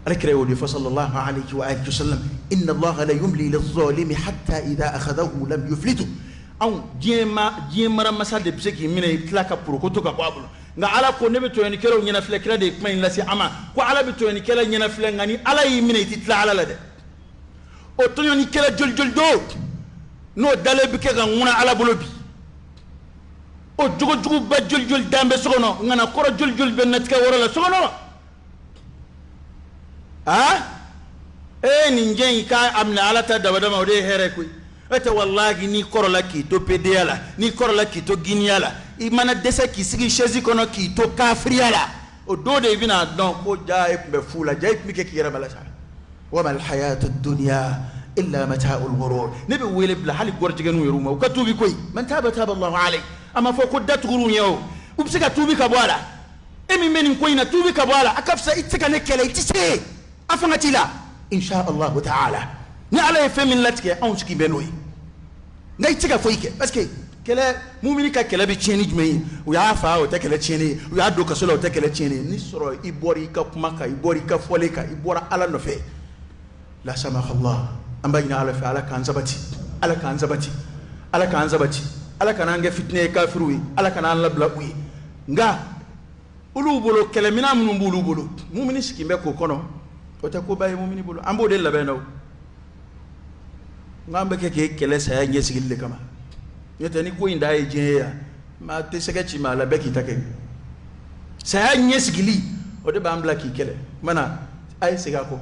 alkreyo de sallallahu alayhi wa alihi wasallam inna allaha la yumli liz-zalimi hatta idha akhadahu lam yuflitu aw jema masal de pseki mine tlaka prokoto ka kwabulo nga ala ko nebe to yani kero nyina fle kira de kuma in lasi ama ko ala bi to yani kera nyina fle ngani ala yi mine titla ala la de o to yani kera jol do no dale bi ke ga nguna ala bolo bi o jugo ba jol dambe sogono ngana koro jol ben natka wora la sogono ha ni njen ka amna ala ta dabadama o de here ko ete wallahi ni koro la ki to pediala ni koro la ki to giniala imana desa ki sigi chaise kono ki to kafriala o do de bina don ko jaay be fula jaay mi ke ki yara mala sa wa mal hayatu dunya illa mata'ul ghurur nabi wele bla hali gorjiganu yeruma o katubi koy man taba Allah alay ama fo ko datgurun yow ubsika tubi ka bwala emi menin koy na tubi ka bwala akafsa itika ne kele itise afangati la insha Allah ta'ala ni ala femin latke on ski benoy ngay tika foyke parce que kele mumini ka kele bi tieni jumay o ya fa o te kele tieni o ya do kasola o te kele tieni ni soro ibori ka kuma ka ibori ka fole ka ibora ala no fe la samaha Allah ambayna ala fa ala kan zabati ala kan anga fitne kafiru ala kan ala blawi nga ulu bolo kele mina mun bulu bolo mumini sikimbe ko kono o te ko baye mumini bolo ambo de labeno ngambe ke kele sa ya nyesigille kama yote ni ko inda eje ya ma te sekechi ma la beki take sa ya nyesigili o de ba ambla ki kele mana ay sega ko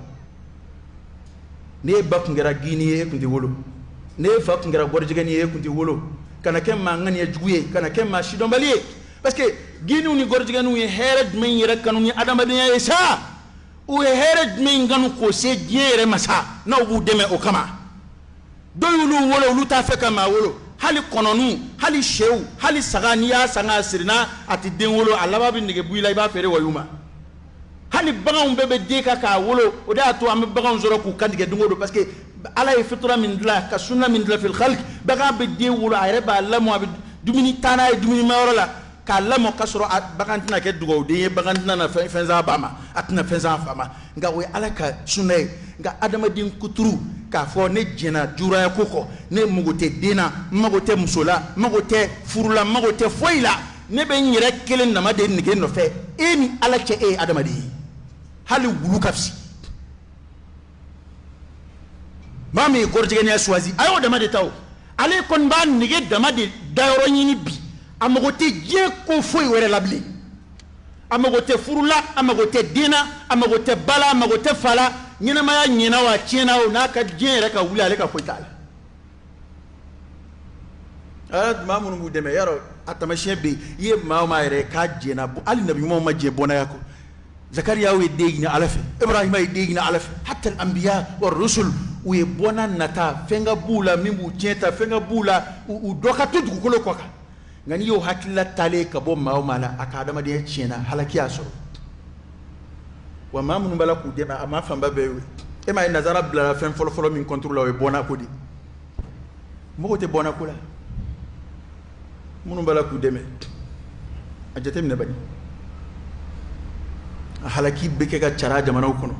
ne bak ngara gini e kundi wolo ne fak ngara gorjigani e kundi wolo kana kem ma ngani e juye kana kem ma shidombali parce que gini ni gorjigani e herad men yira kanu ni adama de ya sa o herad men nganu ko se diere masa na bu deme o kama doyulu wolo luta feka ma wolo hali kononu hali shew hali sagania sanga sirina ati den wolo alaba bi nige buila iba fere wayuma hali bagan bebe deka ka wolo o da to am bagan zoro ku kandige dungodo parce que ala e fitra min la ka sunna min la fil khalq baga be de wolo ayre ba lamo abi dumini tana e dumini mawrola ka lamo kasro bagan tina ke dugo de bagan tina na fenza bama atna fenza fama nga we ala ka sunna nga adama din kuturu ka fo ne jena jura koko ne mugote dina magote musola magote furula magote foila ne be nyire kelen na made nige no fe eni ala che e adama di hali wulu kafsi mami gorjigani choisi ayo dama de taw ale kon ba nige dama de dayoro nyini bi amagote je ko foi were labli amagote furula amagote dina amagote bala amagote fala nyina maya nyina wa chena o naka je reka wula ale ka foitala mamun mu deme yaro atamashi be ye ma ere ka jena ali nabi mo ma je bona yako zakariya we degina alafe ibrahima we degina alafe hatta al anbiya war rusul we bona nata fenga bula mimbu jeta fenga bula u doka tudu ko koka ngani yo hakilla tale ka bo mala akadama de chena halakiya so wa mamun bala ku dema ama famba be e ma nazara bla fen folo min contrôle we bona ko di mo te bona ko la munu bala ku deme a jatem ne bani halaki beke ga cara jamana kono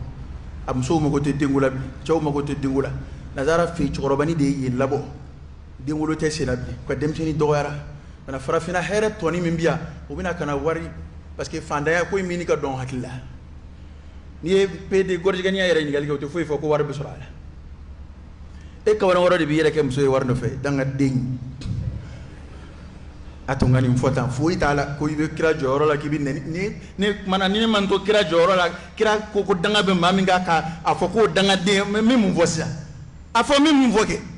amso mo ko te dingula bi chaw mo ko te dingula nazara fi chorobani de yi labo dingulo te selabi ko dem tini doyara bana farafina here toni mimbia o bina kana wari parce que fandaya ko mini ka don hakilla ni pede gorji gani yere ni gal ko te foi fo ko war be surala e ka waro de bi yere ke mso war no fe danga ding atungani mfota foi tala ko ibe kira joro la kibi ni mana ni man to kira joro la kira ko ko danga be mami nga ka afoko danga de mi mu vosia afo mi mu voke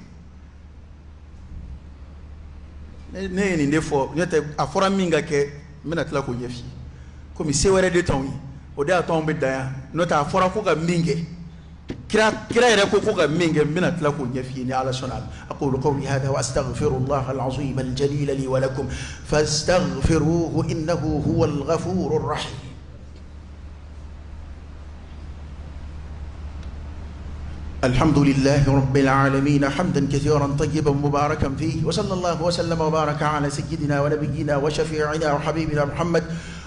ne ni ndefo nyete afora minga ke mena tla ko yefi ko mi se were de tonwi o de aton be daya no ta afora ko ga minge kira ere ko ga minge mena tla ko yefi ni ala sonal aqulu qawli hadha wa astaghfirullah alazim aljalil li wa lakum fastaghfiruhu innahu huwal ghafurur rahim الحمد لله رب العالمين حمدا كثيرا طيبا مباركا فيه وصلى الله وسلم وبارك على سيدنا ونبينا وشفيعنا وحبيبنا محمد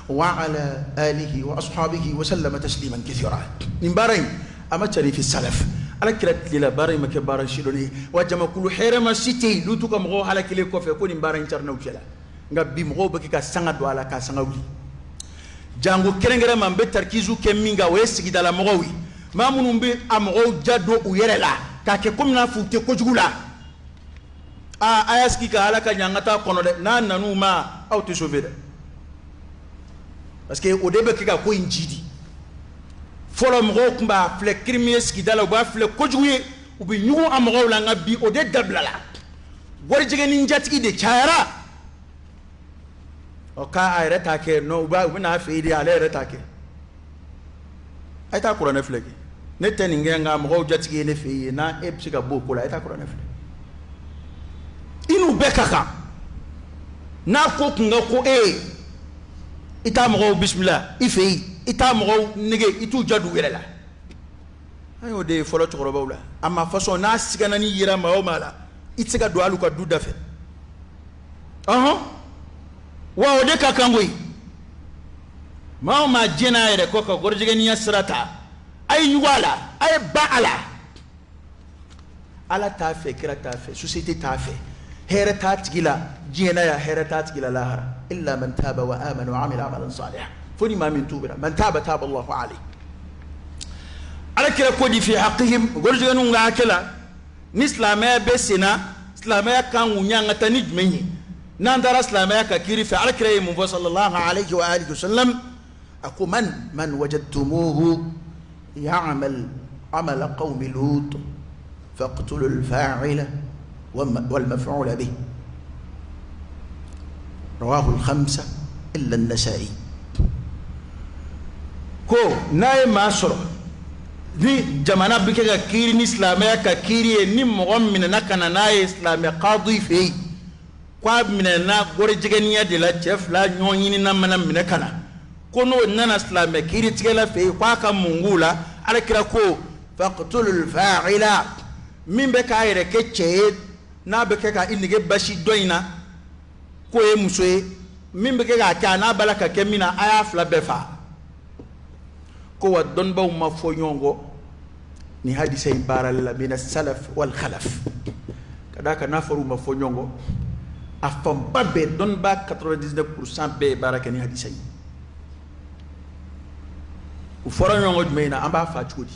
وعلى آله وأصحابه وسلم تسليما كثيرا نمبارين أما في السلف على كرة للا بارين مكبارا شيلوني وجمع كل حيرما سيتي لوتوك مغو على كلي كوفي كون نمبارين ترنو كلا نغبي مغو بكي كسانغ دوالا كسانغ جانغو كرنغرا من بتركيزو كمينغا ويسكي دالا مغوي ma munun be amro jado u yere la ka ke comme na fuute ko jugula ayaski ka ala ka nyangata kono de na nanu ma auto sauver de parce que au début ka ko injidi folo mro kumba fle krimies ki dala ba fle ko juguye u bi nyugo amro la ngabi o de dablala wor jige ni njati de chaara o ka ayre ta ke no ba na fe ide ala ayre ta ke ayta qur'an fleki ne tani ngenga mo jatigi ne fe na epsika boko la ayta qur'an fleki inu bekaka na ko kunga ko ita mo bismillah ife ita mo nige itu jadu welela ayo de folo tokoro bawla amma façon na sigana ni yira ma o mala itiga do aluka du dafe wa o de kakangoi ma jena ere ko ko gorjigani yasrata ay nyuwala ay baala ala ta fe kira ta fe société ta fe hera ta tigila jena ya hera ta tigila lahara illa man taba wa amana wa amila amalan salihan funi ma min tubira man taba taba Allahu alayhi ala kira ko di fi haqqihim gorjiganu nga kala ni islamaya besina islamaya kan wunya ngata ni jmenyi nan dara islamaya ka kiri fi ala kira mu sallallahu alayhi wa alihi wasallam أقول من وجدتموه يعمل عمل قوم لوط فاقتلوا الفاعل والمفعول به رواه الخمسة إلا النسائي كو ناي ماسر ni jamana bike ga kiri ni islamia ka kiri ni mo min na kana na islamia qadi fi kwa min na gore jigeniya de la chef la nyonyini na mana min kana kono nana islamia kiri tigela fe kwa ka mungula ala kira ko faqtulul fa'ila min be ka yere ke che na be ka inige bashi doina ko e musoe min be ka ka na balaka ke mina aya fla befa ko wa don ba ma fo nyongo ni hadisa ibaralla min as-salaf wal khalaf kadaka nafaru ma fo nyongo afam babbe don ba 99% be baraka ni hadisa u foro nyongo meena amba fa chudi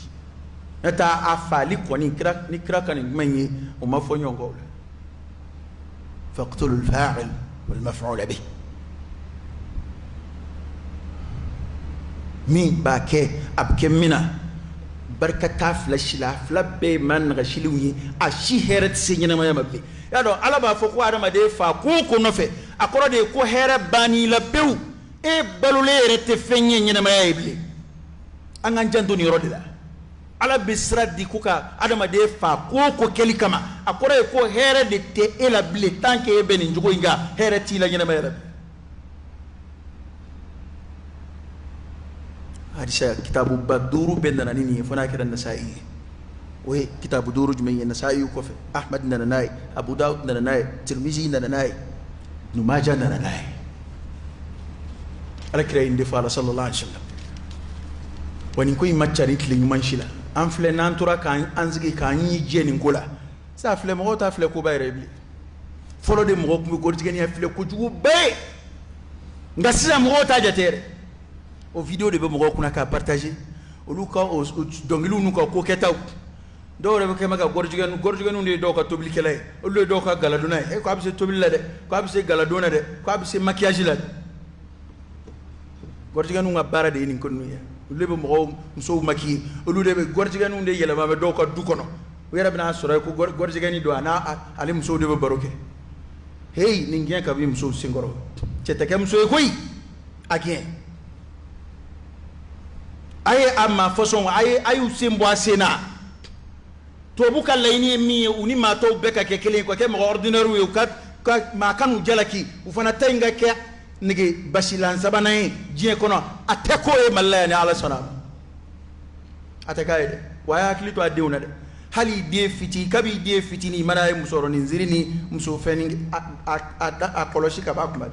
nata afali koni ni kira kan manyi o mafo nyongo faqtulu al-fa'il wal maf'ul bih mi ba ke abke mina barkata flashila flabbe man gashiliwi a shi heret sinyina ma yamabbe ya do ala ba fo ko adama de fa ko no fe akoro de ko here bani la bew e balule rete fenye nyina ma yable angan jantu ni rodila ala bisra di kuka adama de fa ko keli kama akoro ko here de te ela ble tanke e beni njugo inga here ti la nyina ma yable hadisa kitabu baduru bendana nini fana kira nasai we kitabu duru jumay nasai ko fe ahmad nanai abu daud nanai tirmizi nanai numaja nanai ala kira inde fa sallallahu alaihi wasallam wani ko imachari tli manshila an fle nantura kan anzigi kan yi jeni ngola sa fle mo ta fle ko bayre bi folo de mo ko gortigani fle ko jugu be ngasiza mo ta jatere o vidéo de mo kuna ka partager o luka o dongilu nuka ko ketaw do re ke maga gorjigenu de do ka tobli kelay o le do ka galaduna e ko abse tobli la de ko abse galaduna de ko abse maquillage la gorjigenu nga bara de ni konu ya o le mo so maki o lu de gorjigenu de yela ma do ka du kono o yara bina sura ko gorjigeni do ana ali muso de baroke hey ni ngien ka bi muso singoro cetake muso e koy akien aye amma façon ayu sembo asena to buka layni mi uni ma to beka ke kelen ko ke mo ordinaire wi ka ma kanu jalaki u fana taynga ke nigi basilan sabanay jie kono ateko e mallayani ala salam atakaide waya klito adewna de hali de fiti kabi de fiti ni mana e musoro ni nzirini muso feni a koloshi ka ba kuma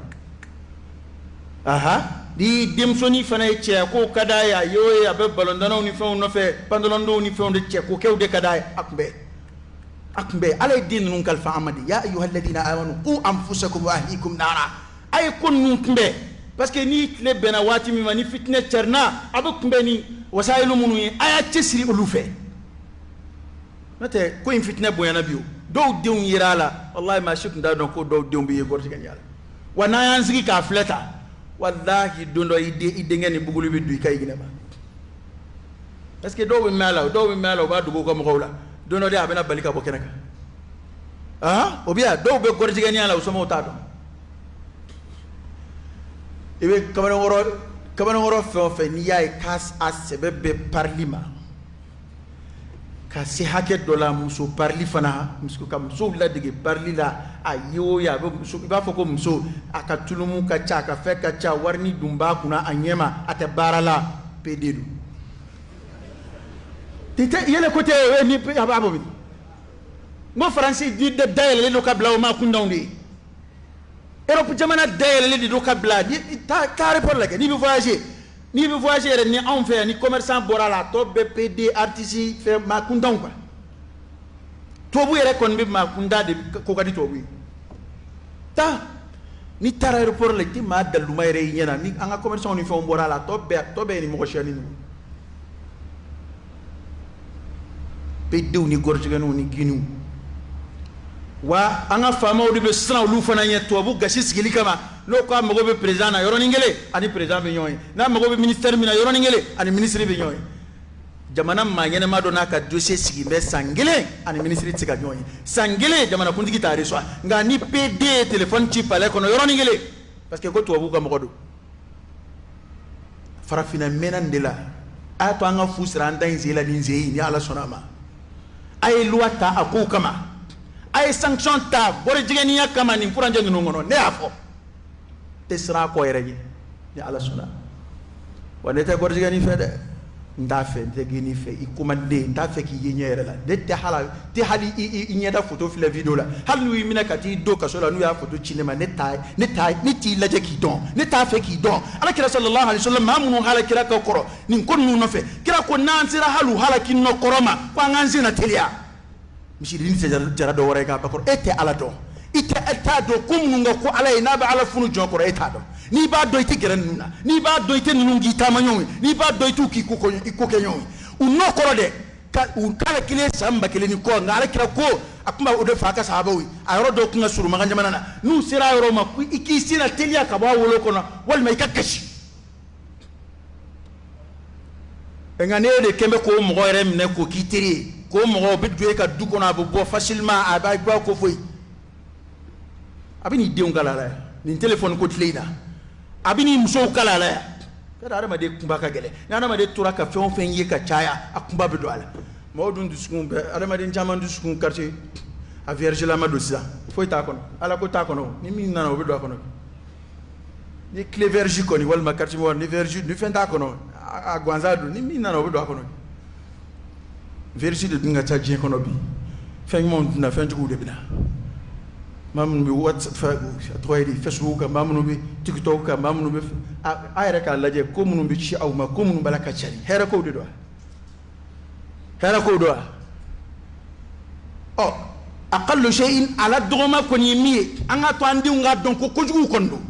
aha di demsoni fana e che ko kadaya yo ya be balondano ni fon no fe pandolondo ni fon de che ko kewde kadaya akbe alay din nun kal fa amadi ya ayyuhal ladina amanu qu anfusakum wa ahlikum nara ay kun nun kumbe parce que ni le bena wati mi mani fitne cerna abu kumbe ni wasailu munu aya tesri ulufe nate ko in fitne boyana biyo do deun yirala wallahi ma shuk nda don ko do deun bi gorti gan yalla wana yanzigi ka fleta wallahi dondo ide ngeni bugulu bi du kay gina ba parce que do be mala ba dugo ko mo xawla dondo de abena balika bo kenaka obia do be gorti gan yalla so mo tado ebe kamana woro fe ni yaay kas asbebe parlima ka si hake dola muso parli fana muso kam muso la dige parli la ayo ya muso ba foko muso akatulumu ka cha ka fe ka cha warni dumba kuna anyema ate barala pededu tete yele côté ni ababo bi mo français di de dayel le ka blaw ma kundawndi Europe jamana dayel le do ka bla di ta report la ni bi voyager ni on fait ni commerçant borala to BPD artiste fait ma kundon quoi to bu yere kon bi ma kunda de ko kadi to bu ta ni tara aéroport le ti ma dalu may re nyana ni anga commerçant ni fait borala to be ni mo chani ni be dew ni gorjiganu ni ginu wa anga fama o be sra lu fana nye to bu gasi sigili kama lo ko amago be président na yoro ningele ani président be nyoy na amago be ministère mina yoro ningele ani ministre be nyoy jamana ma nyene ma do na ka dossier sigi be sangele ani ministre tika nyoy sangele jamana kuntiki tare so nga ni PD téléphone ci pale kono yoro ningele parce que ko to bu ko amago do farafina menan de la ato anga fusra ndan zela din zeyi ni ala sonama ay loi ta aku kama ay sanction ta bore jigeni ya kama ni furanje ngino ngono ne afo tesra ko yereje ni ala suna wone te bore jigeni fede ndafe te gini fe ikumande ndafe ki yenyere la de te hala te hali inyeda photo fi la video la halu yimina kati do ka sola nu ya photo cinema ne ti laje ki don ne ta fe ki don ala kira sallallahu alaihi wasallam mamunu hala kira ka koro ni konnu no fe kira ko nansira halu hala kin no koroma ko nganzina telia mishidini jara do wore ka bakor ete ala do ite eta do kumnunga ko ala ina ba ala funu jokoro eta do ni ba do ite geran nuna ni ba do ite nungi tama nyowi ni ba do itu ki ko kenyowi unno koro de kala kile samba kile ni ko ngala kira ko akuma o de fa ka sahabawi ayro do kunga suru maga jamana na nu sira ayro ma ku iki sina telia ka ba wolo kono wal mai kakashi ngane de kembe ko mo gore mne ko kitiri ko mo be dué ka du kono abo bo facilement aba ba ko foy abini de ngala la ni téléphone ko tleida abini muso kala la kada adama de kumba ka gele na adama de tura ka fen fen yi ka chaya akumba be do ala mawdun du sukun be adama de jaman du sukun quartier a vierge la madosia foi ta kono ala ko ta kono ni min nana be do kono ni clé verge ko ni wal ma quartier mo ni verge ni fen ta kono a gwanzadu ni min nana be do kono verge de dinga ta je kono bi fen mon na fen jugu de bina mamnu bi WhatsApp toydi Facebook mamnu bi TikTok mamnu bi ayra ka laje ko munu bi ci awma ko munu balaka ciari hera ko do oh aqallu shay'in ala dogoma ko ni mi anga to andi nga don ko jugu kondo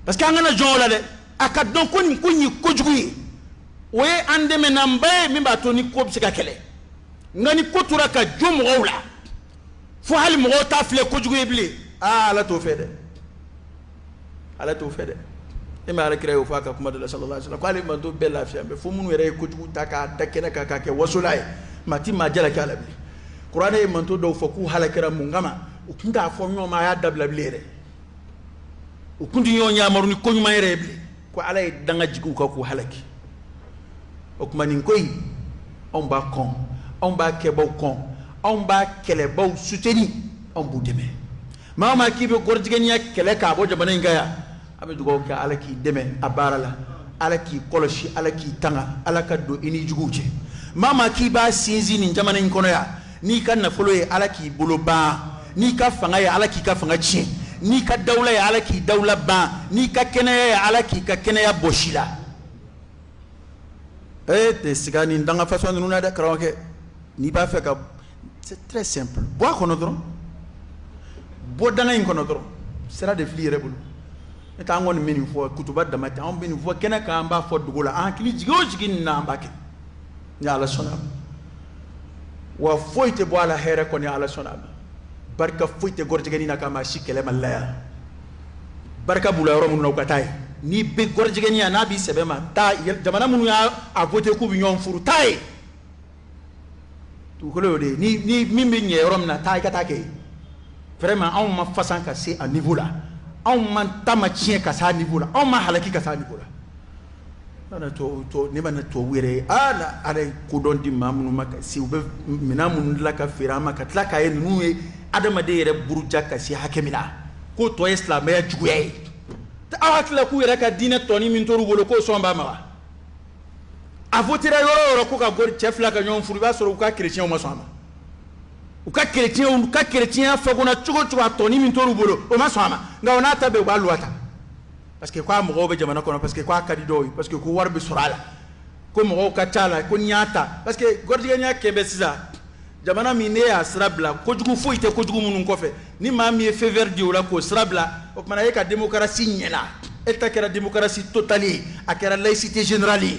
parce que anga na jola de aka don ko ni ko jugu we ande me nambe mi ba to ni ko bi ka kele ngani ko tura ka jomo wala fo hal mo ta fle ko jugu ibli ala to fede e ma ala kreo fa ka kuma de sallallahu alaihi wasallam ko ali man do bella fiambe fo munu re ko jugu taka dakena ka ke wasulai mati ma jala kala bi qur'an e man to do fo ku halakira mungama o kinga fo nyoma ya dabla blere o kundi nyo nyamaru ni ko nyuma re bli ko ala danga jigu ka ku halaki o kuma nin koy on ba kon on ba kebo kon on ba kele baw souteni on bu deme mama kibe gorjigenya kele ka bo jabana ngaya abe dugo ka ala ki deme abarala ala ki koloshi ala ki tanga ala ka do ini juguje mama ki ba sinzi ni jamana nkono ya ni kan na folo ye ala ki bolo ba ni ka fanga ya ala ki ka fanga chi ni ka dawla ya ala ki dawla ba ni ka kene ya ala ki ka kene ya boshila te sigani ndanga façon nuna da krawke ni ba fe ka c'est très simple. Bois qu'on a droit. Bois dans un conodron. C'est de flier rebolo. Et tant qu'on mène une fois, coutubat de matin, on mène une fois, qu'un camba fort de gola, un clic gauche qui n'a pas qu'un. Y'a la sonab. Ou a fouille bois la haire qu'on est à la sonab. Barca fouille gorgani na kamashi qu'elle malaya. Barca boula romun no katai. Ni big gorgani anabi sebema. Ta, jamana munya a voté coubion furtai. Ni mimi nye rom na ta ikatake vraiment on ma façon ka c'est à niveau là on man tama chien ka sa niveau là on ma halaki ka sa niveau là na to ne bana to were ana ale ko don di mamnu maka si ube minamun la ka firama ka tla ka yen nuwe adama de yere buruja ka si hakemina ko to islam ya juye ta awatla ku yere ka dina to ni min toru bolo ko somba ma a votera yoro ko ka gor chef la ka nyon furu ba soro ka chrétien o masama o ka chrétien fa ko na chugo chugo atoni min toru bolo o masama nga ona tabe ba luata parce que quoi mo be jamana kono parce que quoi kadido parce que ko warbe surala ko mo ka tala ko nyata parce que gordiga nya kebe siza jamana mi ne ya srabla ko jugu foite ko jugu munun ko fe ni ma mi fe verdi o la ko srabla o mana ye ka démocratie nyela eta kera démocratie totale akera laïcité générale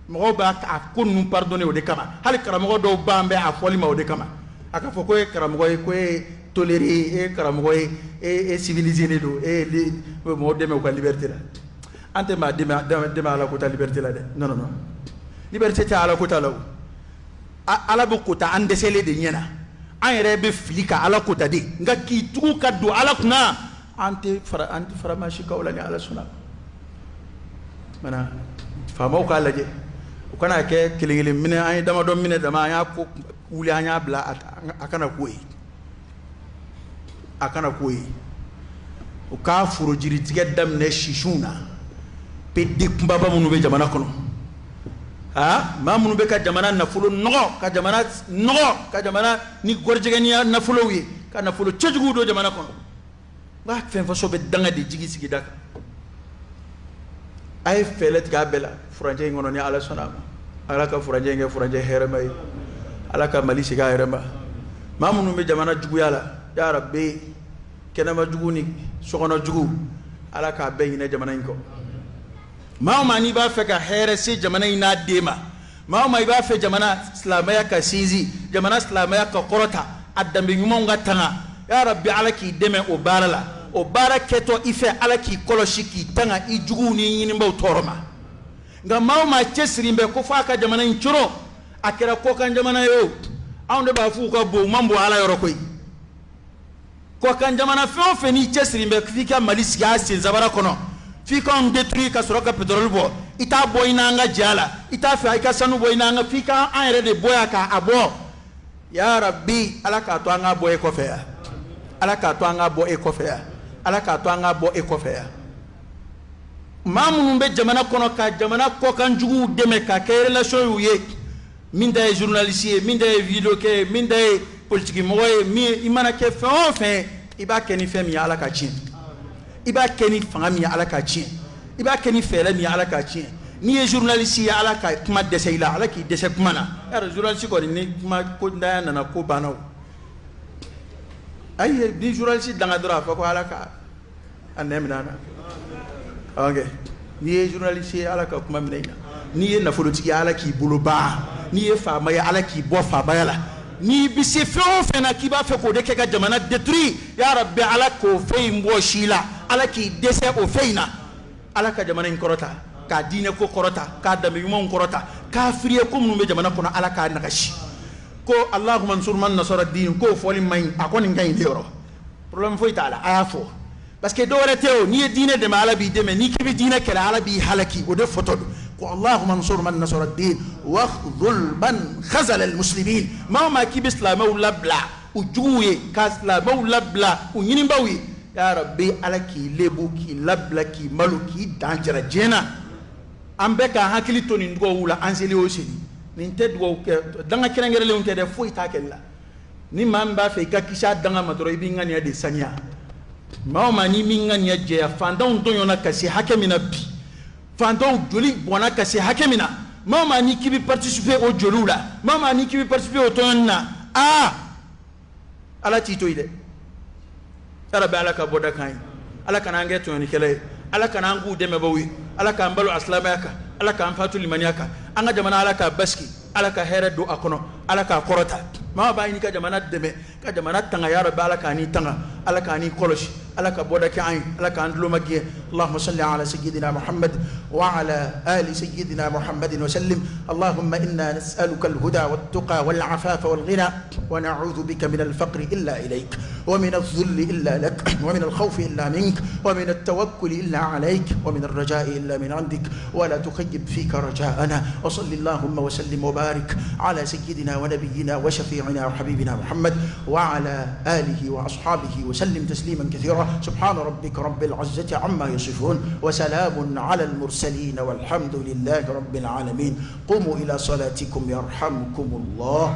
mo ba ka kunu pardonner o de kama hal karamo do bambe a folima o de kama aka foko e karamo ko e tolérer e karamo e civiliser ne do e mo deme ko liberté la ante ma deme ala ko ta liberté la de non liberté ta ala ko ta la ala bu ko ta ande sele de nyena an yere be filika ala ko ta de nga ki tugu ka do ala kuna ante fara ma shi kawla ni ala suna mana famo ko ala je kana ke kilingili mine ay dama do mine dama ya ko wuli anya bla akana koyi o ka furo jiri tige dam ne shishuna pe dikumba ba munu be jamana kono ma munu be ka jamana nafulo nogo ka jamana ni gorjegani nafulo wi ka nafulo cejugu do jamana kono ba fen fa so be danga de jigi sigi daka ay felet ga bela furanje ngono ni ala sonama ala ka furanje heremay ala ka mali siga herema mamunu be jamana jugu yala ya rabbi kenama jugu ni sokono jugu ala ka be ina jamana inko mama ni ba feka here si jamana ina dema ma ma iba fe jamana islamaya ka sinzi jamana islamaya ka korota adambe nyuma nga tanga ya rabbi alaki deme o barala o baraketo ife alaki koloshiki tanga ijugu ni nyini mbaw toroma nga ma chesirimbe ko fa ka jamana nchuro akira ko kan jamana yo awnde ba fu ko bo mambo ala yoro koy ko kan jamana fe ni chesirimbe fika malisi ya zabara kono fika on détruire ka soroka pétrole bo ita boyina nga jala ita fa ka sanu boyina nga fika an yere de boya ka abo ya rabbi alaka to anga boye ko fe alaka to anga bo e ko fe alaka to anga bo e ko fe mamu be jamana kono ka jamana ko kan jugu deme ka ke relation yu ye min day journaliste min day vidéo ke min day politique moye mi imana ke fe iba ke ni fe mi alaka chin iba keni fanga mi ala ka cien iba keni fele mi ala ka cien ni ye journaliste ya ala ka kuma dese ila ala ki dese kuma na ya journaliste ko ni kuma ko ndaya nana ko banaw ay di journaliste danga dora fa ko ala ka anem nana okay ni ye journaliste ala ka kuma mina ni ye nafolotigi ala ki bolo ba ni ye fama ya ala ki bo fa bayala ni bisi feo fena kiba fe ko de ke ka jamana détruit ya rabbi ala ko fe mbo shila ala ki dese o feina ala ka jamana korota ka dine ko korota ka dame yumon korota ka friye ko mun be jamana kono ala ka nakashi ko allahumma ansur man nasara din ko foli may akoni ngay leero problème foi taala afo parce que do reteo ni dine de mala bi de me ni kibi dine kala ala bi halaki o de photo ko allahumma ansur man nasara din wa khudhul man khazal al muslimin ma kibi islam wala bla ujuye ka islam wala bla unyini bawi ya rabbi alaki lebu ki labla ki maluki danjara jena ambe ka hakili to ni ndo wula anseli oseni ni tedwo danga kirengere le unte de foi takella ni mamba fe ka kisha danga madro ibi ngani ya de sanya ma ni mingani ya je fandon to yona kasi hakemina bi fandon joli bona kasi hakemina ma ni kibi participer au jolula ma ni kibi participer au tonna ala tito ide ala ba ala ka boda kan ala kana nge to ni kele ala kana ngu deme bawi ala ka mbalo aslamaka ala ka amfatu limaniaka anga jamana ala ka baski ala ka here do akono ala ka korota ma ba ni ka jamana deme ka jamana tanga ya rabbi ala ka ni tanga ala ka ni koloshi ala ka boda kan ala ka andlo magiye allahumma salli ala sayyidina muhammad wa ala ali sayyidina muhammadin wa sallim allahumma inna nas'aluka al-huda wat-tuqa wal-afafa wal-ghina wa na'udhu bika min al-faqri illa ilayk wa min adh-dhulli illa lak wa min al-khawfi illa mink wa min at-tawakkuli illa alayk wa min ar-raja'i illa min 'indik wa la tukhayyib fika raja'ana wa salli allahumma wa sallim wa barik ala sayyidina wa nabiyyina wa shafi'ina wa habibina muhammad wa ala alihi wa ashabihi wa sallim tasliman kathira سبحان ربك رب العزة عما يصفون وسلام على المرسلين والحمد لله رب العالمين قوموا إلى صلاتكم يرحمكم الله